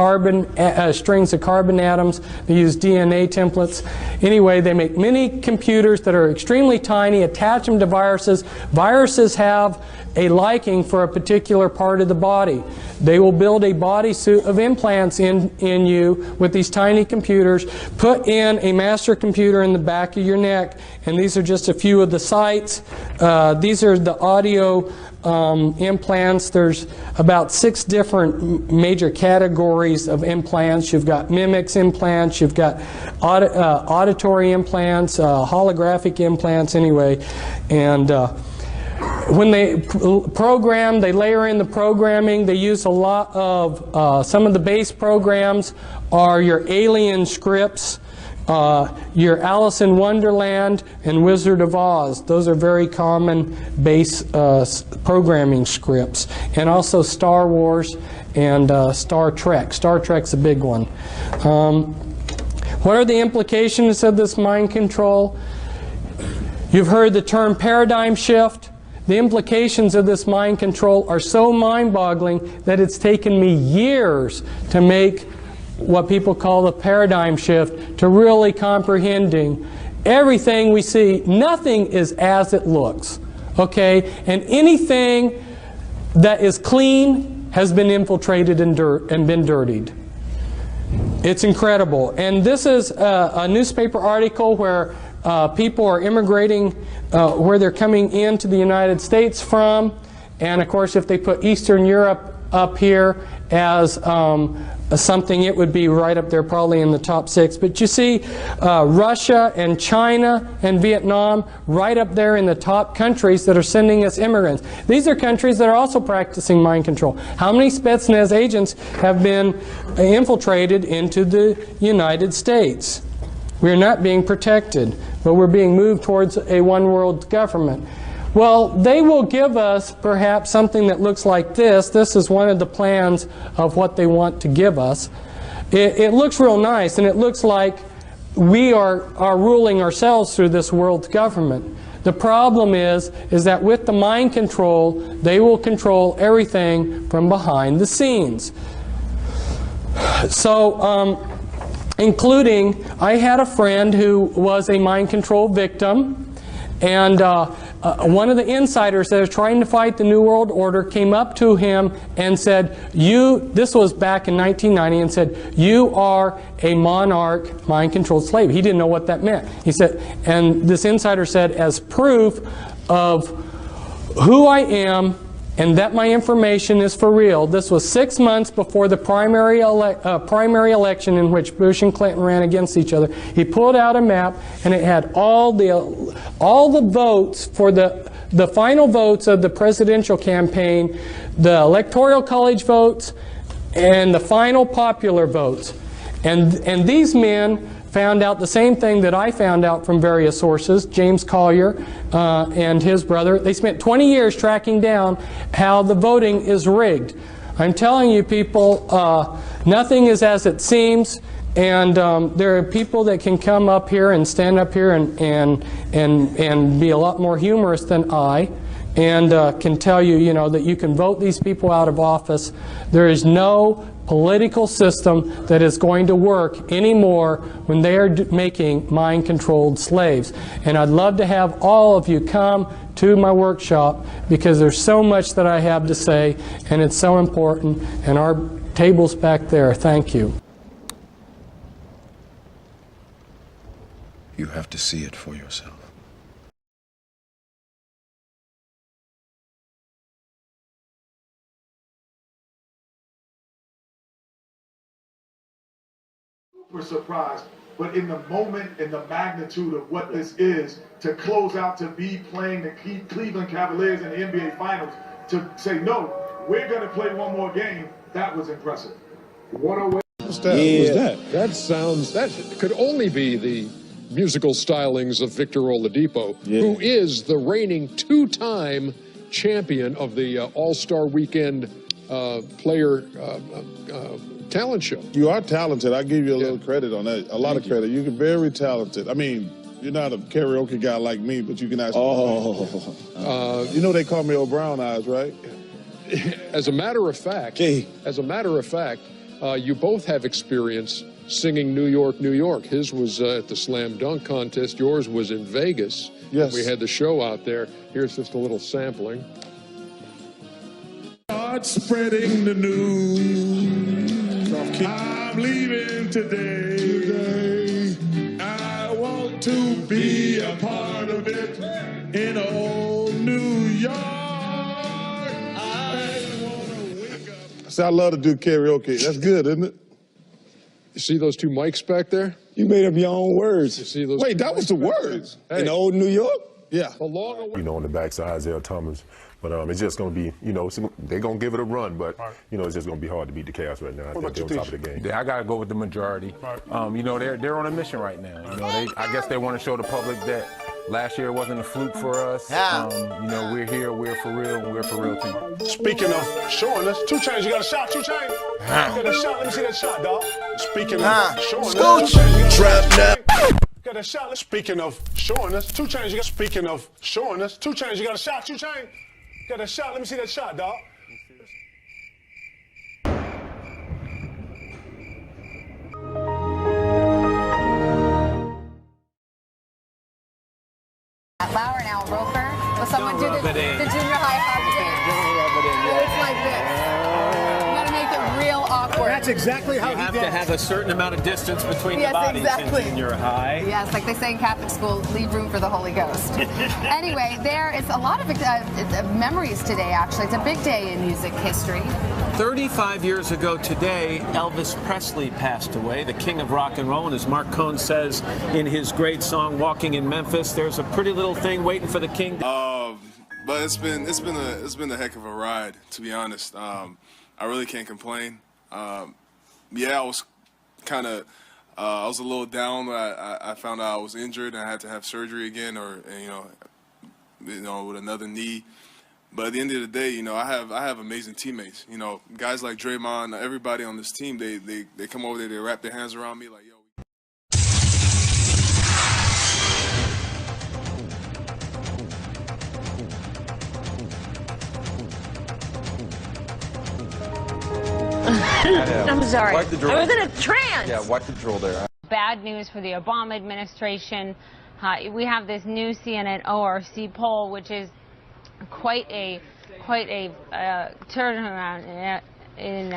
strings of carbon atoms. They use DNA templates. Anyway, they make mini computers that are extremely tiny, attach them to viruses. Viruses have a liking for a particular part of the body. They will build a bodysuit of implants in you with these tiny computers, put in a master computer in the back of your neck, and these are just a few of the sites. These are the audio implants. There's about 6 different major categories of implants. You've got mimics implants, you've got auditory implants, holographic implants anyway, and when they program, they layer in the programming. They use a lot of, some of the base programs are your Alien scripts, your Alice in Wonderland and Wizard of Oz. Those are very common base programming scripts. And also Star Wars and Star Trek. Star Trek's a big one. What are the implications of this mind control? You've heard the term paradigm shift. The implications of this mind control are so mind-boggling that it's taken me years to make what people call the paradigm shift, to really comprehending everything we see. Nothing is as it looks, okay? And anything that is clean has been infiltrated and been dirtied. It's incredible. And this is a newspaper article where people are immigrating, where they're coming into the United States from. And of course, if they put Eastern Europe up here as something, it would be right up there probably in the top 6. But you see Russia and China and Vietnam right up there in the top countries that are sending us immigrants. These are countries that are also practicing mind control. How many Spetsnaz agents have been infiltrated into the United States? We're not being protected, but we're being moved towards a one-world government. Well, they will give us perhaps something that looks like this. This is one of the plans of what they want to give us. It looks real nice, and it looks like we are ruling ourselves through this world government. The problem is that with the mind control, they will control everything from behind the scenes. So, including, I had a friend who was a mind control victim, and one of the insiders that was trying to fight the New World Order came up to him and said, this was back in 1990, and said, you are a monarch mind-controlled slave. He didn't know what that meant. He said, and this insider said, as proof of who I am and that my information is for real. This was 6 months before the primary election in which Bush and Clinton ran against each other. He pulled out a map, and it had all the votes for the final votes of the presidential campaign, the electoral college votes, and the final popular votes. And these men found out the same thing that I found out from various sources, James Collier and his brother. They spent 20 years tracking down how the voting is rigged. I'm telling you, people, nothing is as it seems, and there are people that can come up here and stand up here and be a lot more humorous than I, and can tell you, you know, that you can vote these people out of office. There is no political system that is going to work anymore when they are making mind-controlled slaves. And I'd love to have all of you come to my workshop, because there's so much that I have to say, and it's so important. And our table's back there. Thank you. You have to see it for yourself. We're surprised, but in the moment, in the magnitude of what this is, to close out, to be playing the Cleveland Cavaliers in the NBA Finals, to say, no, we're going to play one more game, that was impressive. 108. What's that? Yeah. What's that? That could only be the musical stylings of Victor Oladipo, who is the reigning two-time champion of the All-Star Weekend player talent show. You are talented. I give you a little credit on that. A lot of credit. You're very talented. I mean, you're not a karaoke guy like me, but you can actually. You know they call me O'Brown Eyes, right? As a matter of fact, you both have experience singing New York, New York. His was at the Slam Dunk Contest. Yours was in Vegas. Yes. We had the show out there. Here's just a little sampling. Start spreading the news. I'm leaving today. I want to be a part of it in old New York. I want to wake up. See, I love to do karaoke. That's good, isn't it? You see those two mics back there? You made up your own words. You see those? Wait, that was the words. Hey. In old New York? Yeah. You know, on the backside, Isaiah Thomas. But it's just going to be, you know, they're going to give it a run, but, you know, it's just going to be hard to beat the Chaos right now. I think they're on top of the game. I got to go with the majority. You know, they're on a mission right now. You know, I guess they want to show the public that last year wasn't a fluke for us. You know, we're here, we're for real, and we're for real team. Speaking of showing us, 2 Chainz, you got a shot, 2 Chainz? You got a shot, let me see that shot, dog. Speaking of showing us, 2 Chainz, you got a shot. Got a shot. Speaking of showing us, 2 Chainz, you got. Speaking of showing us, 2 Chainz, you got a shot, 2 Chainz. Got a shot. Let me see that shot, dog. Lauer and Al Roker. Will someone do the junior high hug dance? It's like this. You gotta make it real awkward. That's exactly how you have to have a certain amount of distance between the bodies in junior high. Yes, like they say in Catholic school, leave room for the Holy Ghost. Anyway, there is a lot of memories today, actually. It's a big day in music history. 35 years ago today, Elvis Presley passed away, the king of rock and roll. And as Mark Cohn says in his great song, Walking in Memphis, there's a pretty little thing waiting for the king. But it's been a heck of a ride, to be honest. I really can't complain. Yeah, I was kind of I was a little down when I found out I was injured and I had to have surgery again, or you know, with another knee. But at the end of the day, you know, I have amazing teammates. You know, guys like Draymond, everybody on this team, they come over there, they wrap their hands around me like, yo. I'm sorry. I was in a trance. Yeah, watch the drill there. Bad news for the Obama administration. We have this new CNN ORC poll, which is quite a turnaround in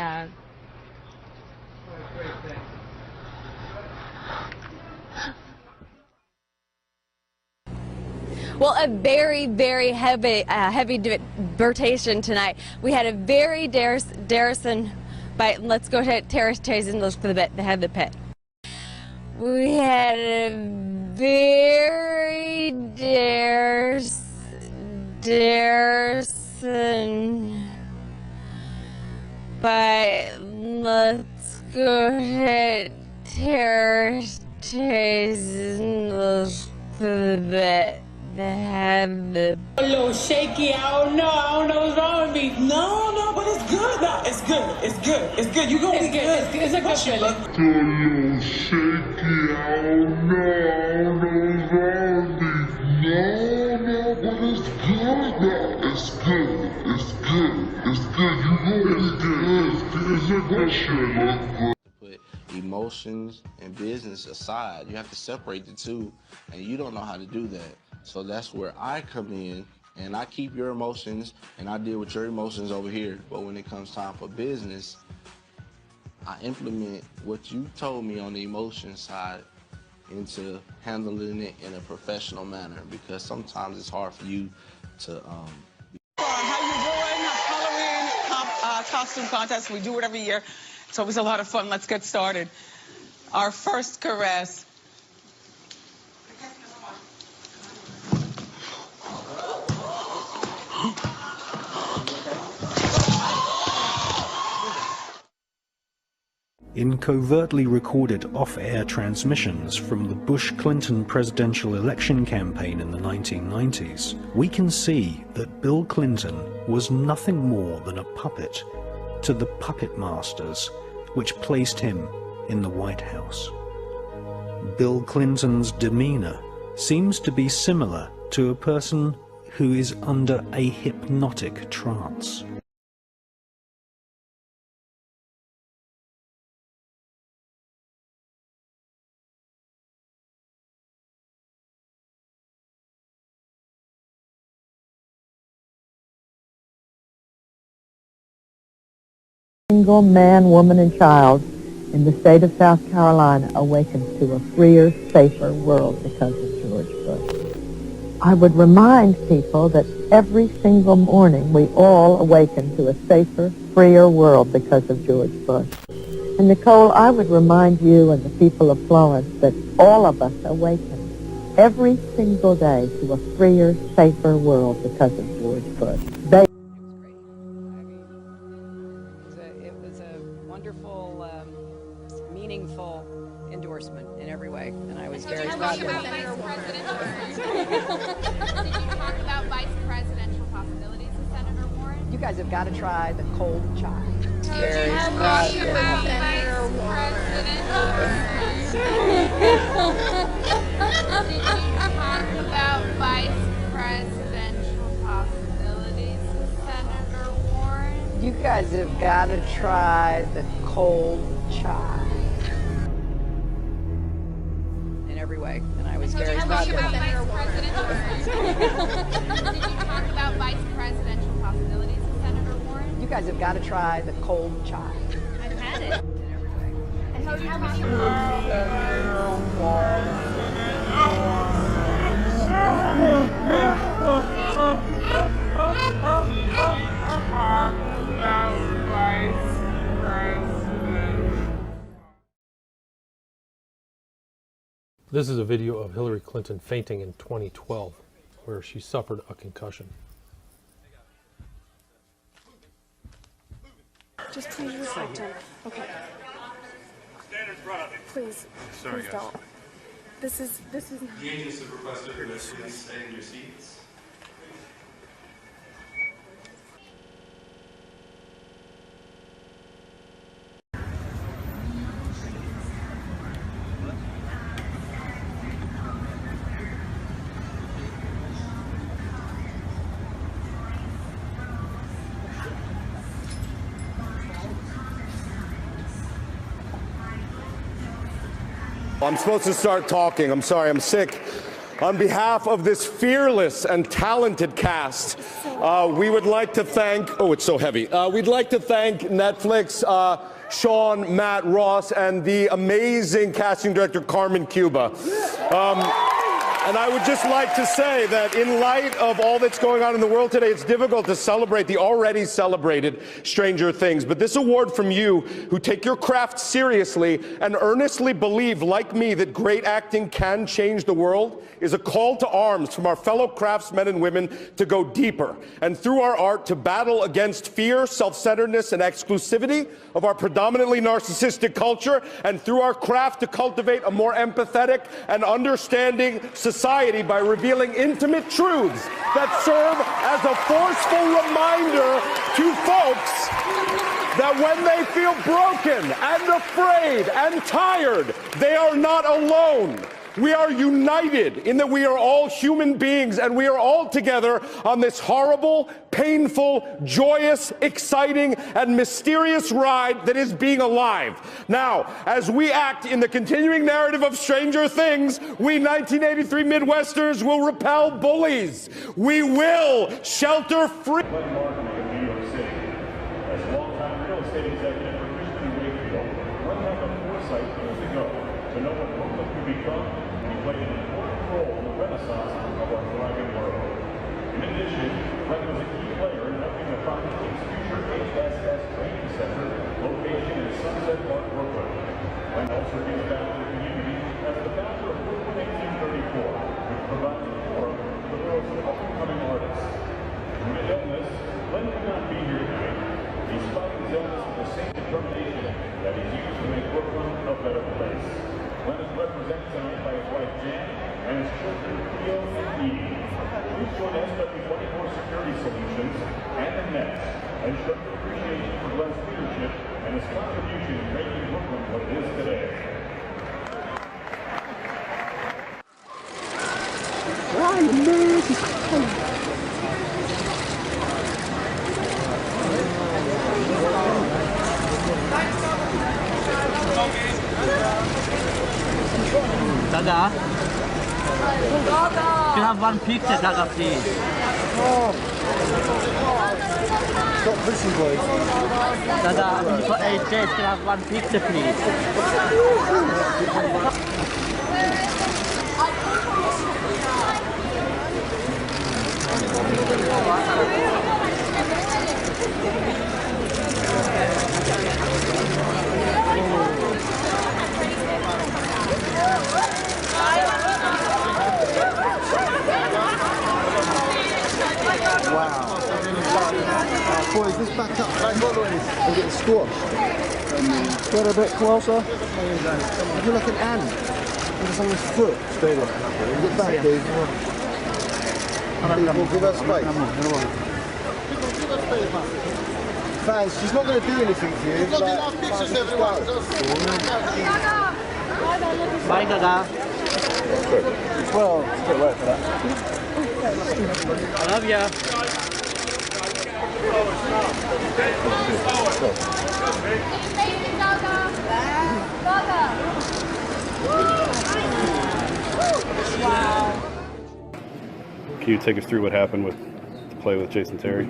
Well, a very, very heavy debatation tonight. We had a very Darrison, but let's go to Terrace Chase and look for the head of the pit. We had a very Darrison, but let's go ahead, Terrace Chase and look for the bit. A little shaky. I don't know what's wrong with me. No, but it's good. No, it's good. You gonna be good. It's a good feeling. A little shaky. I don't know what's wrong with me. No, but it's good. No, it's good. You gonna be good. It's a good feeling. Put emotions and business aside. You have to separate the two, and you don't know how to do that. So that's where I come in, and I keep your emotions, and I deal with your emotions over here. But when it comes time for business, I implement what you told me on the emotion side into handling it in a professional manner, because sometimes it's hard for you to How you doing? Halloween costume contest. We do it every year. It's always a lot of fun. Let's get started. Our first caress. In covertly recorded off-air transmissions from the Bush-Clinton presidential election campaign in the 1990s, we can see that Bill Clinton was nothing more than a puppet to the puppet masters which placed him in the White House. Bill Clinton's demeanor seems to be similar to a person who is under a hypnotic trance. Single man, woman, and child in the state of South Carolina awakens to a freer, safer world because of George Bush. I would remind people that every single morning we all awaken to a safer, freer world because of George Bush. And Nicole, I would remind you and the people of Florence that all of us awaken every single day to a freer, safer world because of George Bush. It was a wonderful, meaningful endorsement in every way, and I was very proud of it. Did you talk about vice presidential possibilities with Senator Warren? You guys have got to try the cold chai. Very proud of Senator Warren. Did you talk about vice presidential possibilities with Senator Warren? You guys have got to try the cold chai. In every way, and I was very proud of it. Did you talk about vice presidential possibilities with Senator Warren? You guys have got to try the cold chai. I've had it. And how do you talk This is a video of Hillary Clinton fainting in 2012, where she suffered a concussion. Just please respect him. Okay. Please. Sorry, please guys. don't. This is not. The agents have requested for this to stay in your seats. I'm supposed to start talking. I'm sorry, I'm sick. On behalf of this fearless and talented cast, we would like to thank, oh, it's so heavy. We'd like to thank Netflix, Sean, Matt, Ross, and the amazing casting director, Carmen Cuba. And I would just like to say that in light of all that's going on in the world today, it's difficult to celebrate the already celebrated Stranger Things. But this award from you, who take your craft seriously and earnestly believe, like me, that great acting can change the world, is a call to arms from our fellow craftsmen and women to go deeper, and through our art to battle against fear, self-centeredness, and exclusivity of our predominantly narcissistic culture, and through our craft to cultivate a more empathetic and understanding society by revealing intimate truths that serve as a forceful reminder to folks that when they feel broken and afraid and tired, they are not alone. We are united in that we are all human beings, and we are all together on this horrible, painful, joyous, exciting, and mysterious ride that is being alive. Now, as we act in the continuing narrative of Stranger Things, we 1983 Midwesterners will repel bullies. We will shelter free. As a long-time real estate executive for Cushman & Wakefield, one had the foresight years ago to know what Brooklyn could become, and he played an important role in the renaissance of our thriving world. In addition, Glenn was a key player in helping to found the team's future HSS Training Center, location in Sunset Park, Brooklyn. Glenn also gives back to the community as the founder of Brooklyn 1834, which provides a forum for the world's up-and-coming artists. Due to illness, Glenn could not be here tonight. Despite his illness, with the same determination that he's used to make Brooklyn a better place. Glenn is represented tonight by his wife Jan and his children Theo and Edie. Please join SW24 Security Solutions and the Nets and show your appreciation for Glenn's leadership and his contribution in making Brooklyn what it is today. Dada, you have one picture, Dada, please. Stop pushing, boys. Dada, for AJ, can I have one picture, please? Boys, just back up, and get squashed. Get a bit closer. If you look at Anne, it's on his foot. Stay there. Get back, Dave. People, give her space. Fans, she's not going to do anything for you. She's not doing our pictures, everyone. Bye, Gaga. Well, it's a bit late for that. I love ya. Can you take us through what happened with the play with Jason Terry?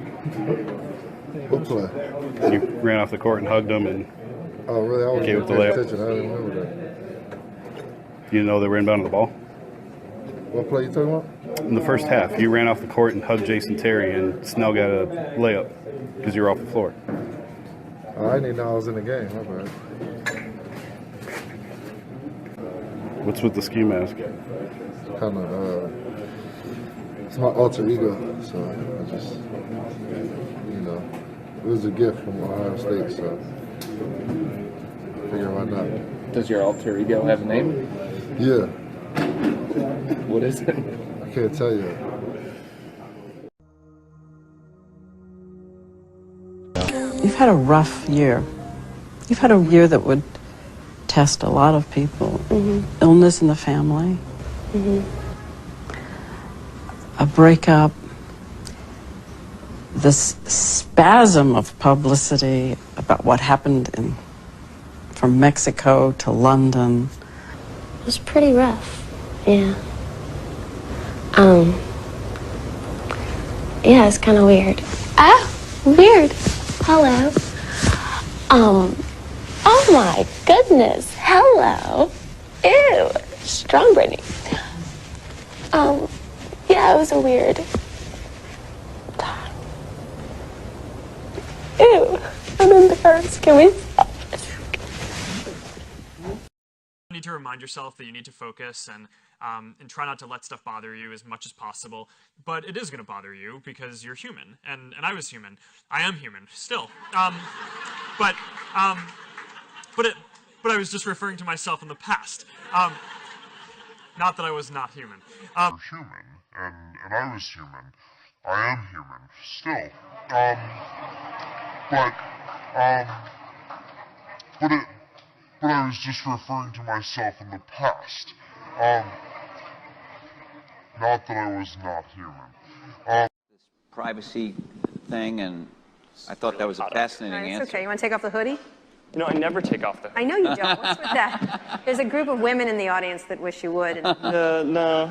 What play? You ran off the court and hugged him and really? I wasn't gave up the paying layup. attention. I didn't remember that. You didn't know they were inbounding the ball? What play you talking about? In the first half, you ran off the court and hugged Jason Terry, and Snell got a layup because you were off the floor. I didn't know I was in the game. My bad. What's with the ski mask? Kind of, it's my alter ego. So I just, it was a gift from Ohio State. So I figure why not. Does your alter ego have a name? Yeah. What is it? I can't tell you. You've had a rough year. You've had a year that would test a lot of people. Illness in the family. A breakup. This spasm of publicity about what happened from Mexico to London. It was pretty rough. Yeah. Yeah, it's kind of weird. Ah, weird. Hello. Oh my goodness. Hello. Ew. Strong Brittany. Yeah, it was a weird time. Ew. I'm embarrassed. Can we stop? You need to remind yourself that you need to focus and try not to let stuff bother you as much as possible. But it is going to bother you because you're human, and I was human. I am human still. But I was just referring to myself in the past. Not that I was not human. You're human, and I was human. I am human still. But I was just referring to myself in the past. Not that I was not human. This privacy thing, and I thought that was a fascinating answer. It's okay. You want to take off the hoodie? You know, I never take off the hood. I know you don't. What's with that? There's a group of women in the audience that wish you would. And... no.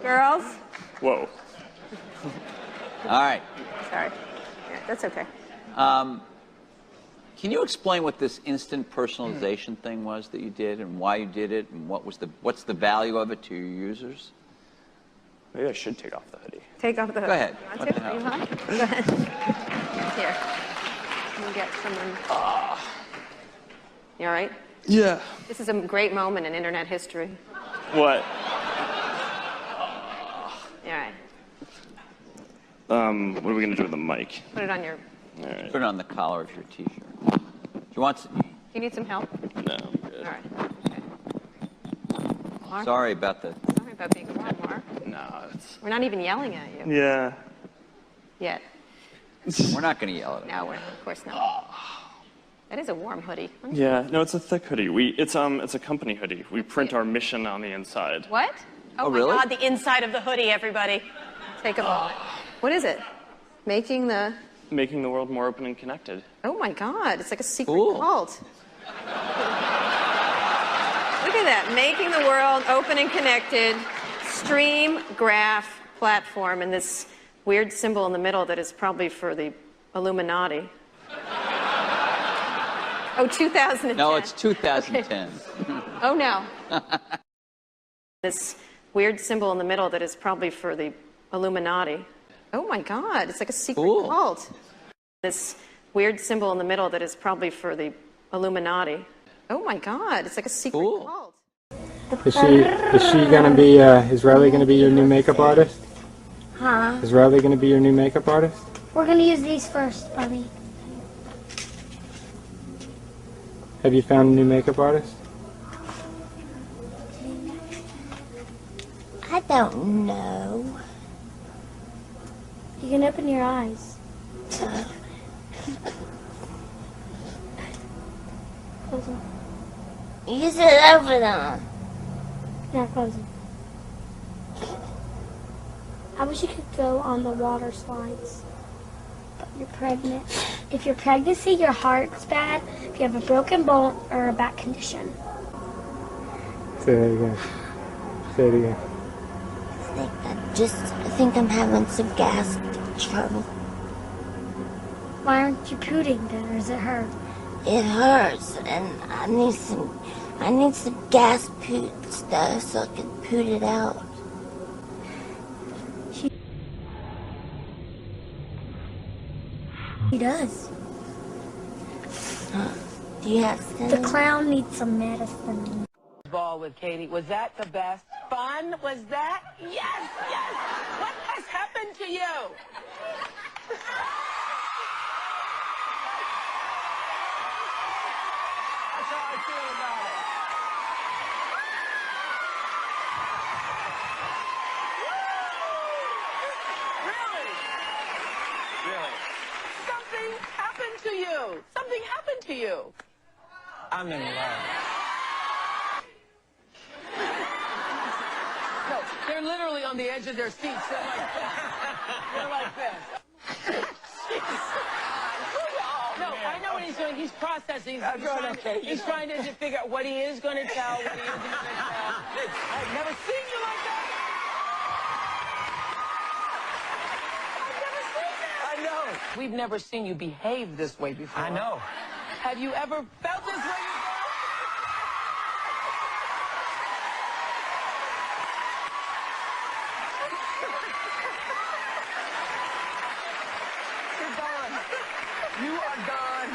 Girls? Whoa. All right. Sorry. Yeah, that's okay. Can you explain what this instant personalization thing was that you did, and why you did it, and what's the value of it to your users? Maybe I should take off the hoodie. Take off the hoodie. Go ahead. You want to? You want? Go ahead. Here. Let me get someone. You all right? Yeah. This is a great moment in internet history. What? You all right? What are we gonna do with the mic? Put it on your... All right. Put it on the collar of your T-shirt. Do you want some? You need some help? No, I'm good. All right. Okay. Mark? Sorry about the... Sorry about being wrong, Mark. No, it's... We're not even yelling at you. Yeah. Yet. We're not going to yell at it. No, we're not. Of course not. That is a warm hoodie. Yeah, no, it's a thick hoodie. It's a company hoodie. We print our mission on the inside. What? Oh, my really? God, the inside of the hoodie, everybody. Take a moment. What is it? Making the world more open and connected. Oh my God, it's like a secret Cool. cult. Look at that, making the world open and connected, stream, graph, platform, and this weird symbol in the middle that is probably for the Illuminati. Oh, 2010. No, it's 2010. Okay. Oh, no. This weird symbol in the middle that is probably for the Illuminati. Oh my God, it's like a secret Cool. cult. This weird symbol in the middle that is probably for the Illuminati. Oh my God, it's like a secret cult. Is she gonna be, is Riley gonna be your new makeup artist? Huh? Is Riley gonna be your new makeup artist? We're gonna use these first, Bubby. Have you found a new makeup artist? I don't know. You can open your eyes. Close them. You said open them. Now close them. I wish you could go on the water slides. But you're pregnant. If you're pregnancy, your heart's bad. If you have a broken bone or a back condition. Say that again. Say it again. I think I'm having some gas trouble. Why aren't you pooting then, or does it hurt? It hurts, and I need some gas poot stuff so I can poot it out. He does. Do you have some? The clown needs some medicine. Ball with Katie. Was that the best fun? Was that? Yes, yes. What has happened to you? That's how I feel about it. Really? Something happened to you. Something happened to you. I'm in love. No, they're literally on the edge of their seats. They're like this. No, I know what he's doing. He's processing. He's trying to figure out what he is going to tell, what he isn't going to tell. I've never seen you like that. I've never seen that. I know. We've never seen you behave this way before. I know. Have you ever felt this way before? You are gone.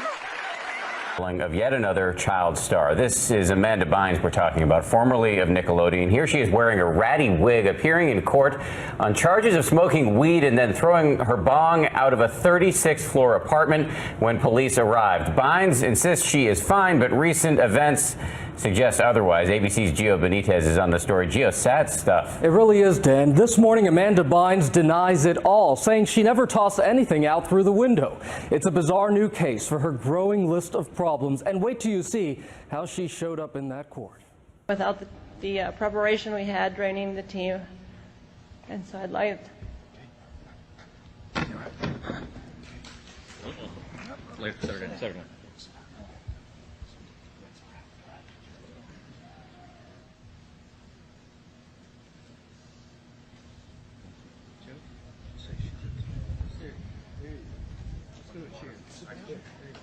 Of yet another child star. This is Amanda Bynes we're talking about, formerly of Nickelodeon. Here she is wearing a ratty wig, appearing in court on charges of smoking weed and then throwing her bong out of a 36th floor apartment when police arrived. Bynes insists she is fine, but recent events suggest otherwise. ABC's Gio Benitez is on the story. Gio, sad stuff. It really is, Dan. This morning, Amanda Bynes denies it all, saying she never tossed anything out through the window. It's a bizarre new case for her growing list of problems, and wait till you see how she showed up in that court. Without the preparation we had, training the team, and so I'd like Saturday.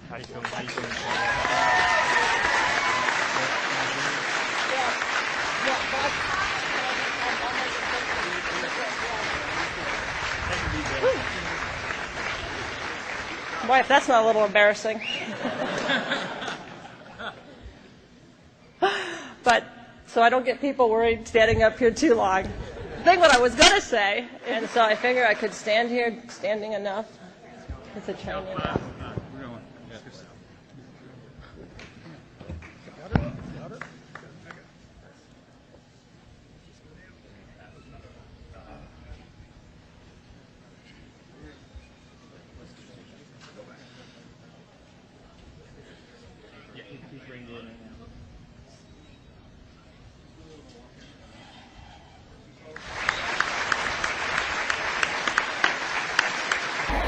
How you feeling? How you feeling? Boy, if that's not a little embarrassing. But, so I don't get people worried standing up here too long. I think what I was going to say, and so I figure I could stand here standing enough. It's a training.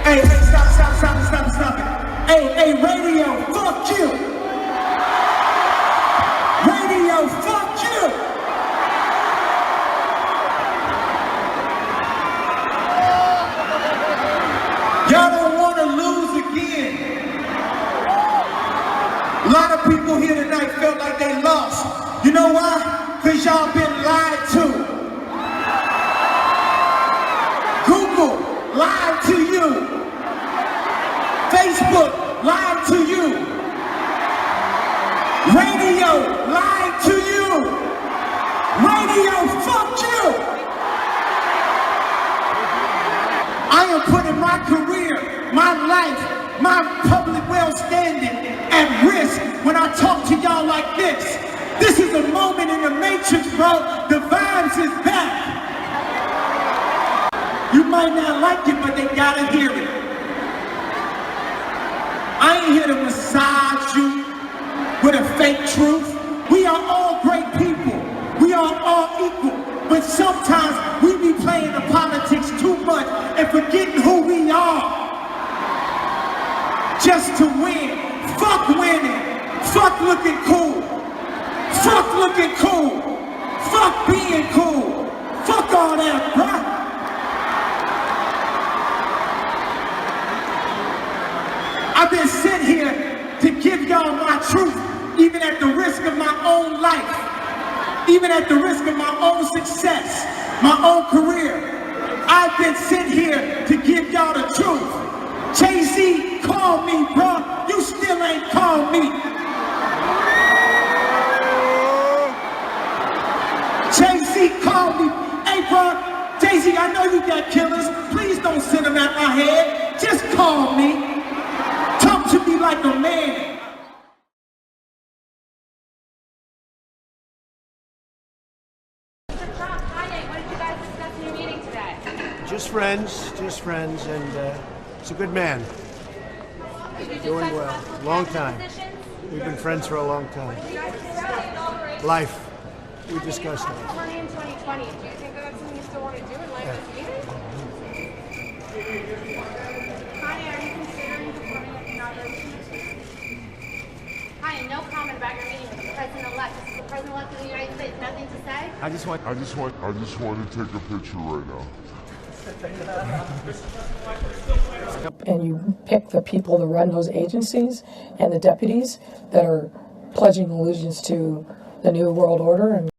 Hey, stop it. Hey, radio, fuck you. Radio, fuck you. Y'all don't want to lose again. A lot of people here tonight felt like they lost. You know why? Because y'all been lied to. Google lied to you. Facebook lied to you. Radio lied to you. Radio, fuck you. I am putting my career my life, my public well-standing at risk when I talk to y'all like this. This is a moment in the matrix, bro. The vibes is back. You might not like it, but they gotta hear it. I ain't here to massage you with a fake truth. We are all great people. We are all equal. But sometimes we be playing the politics too much and forgetting who we are. Just to win. Fuck winning. Fuck looking cool. Fuck looking cool. Fuck being cool. Fuck all that, bruh. I've been sent here to give y'all my truth, even at the risk of my own life, even at the risk of my own success, my own career. I've been sent here to give y'all the truth. Jay-Z called me, bro. You still ain't called me. Jay-Z called me. Hey, bro, Jay-Z, I know you got killers. Please don't send them at my head. Just call me. Talk to me like a man. Just friends, and he's a good man. Doing well. Long time. We've been friends for a long time. Life. We discussed it. 2020. Do you think that's something you still want to do in life as leaders? Kanye, are you considering performing at the inauguration? Kanye, no comment about your meeting with the president-elect. This is the president-elect of the United States. Nothing to say? I just want to take a picture right now. And you pick the people to run those agencies and the deputies that are pledging allegiance to the New World Order. And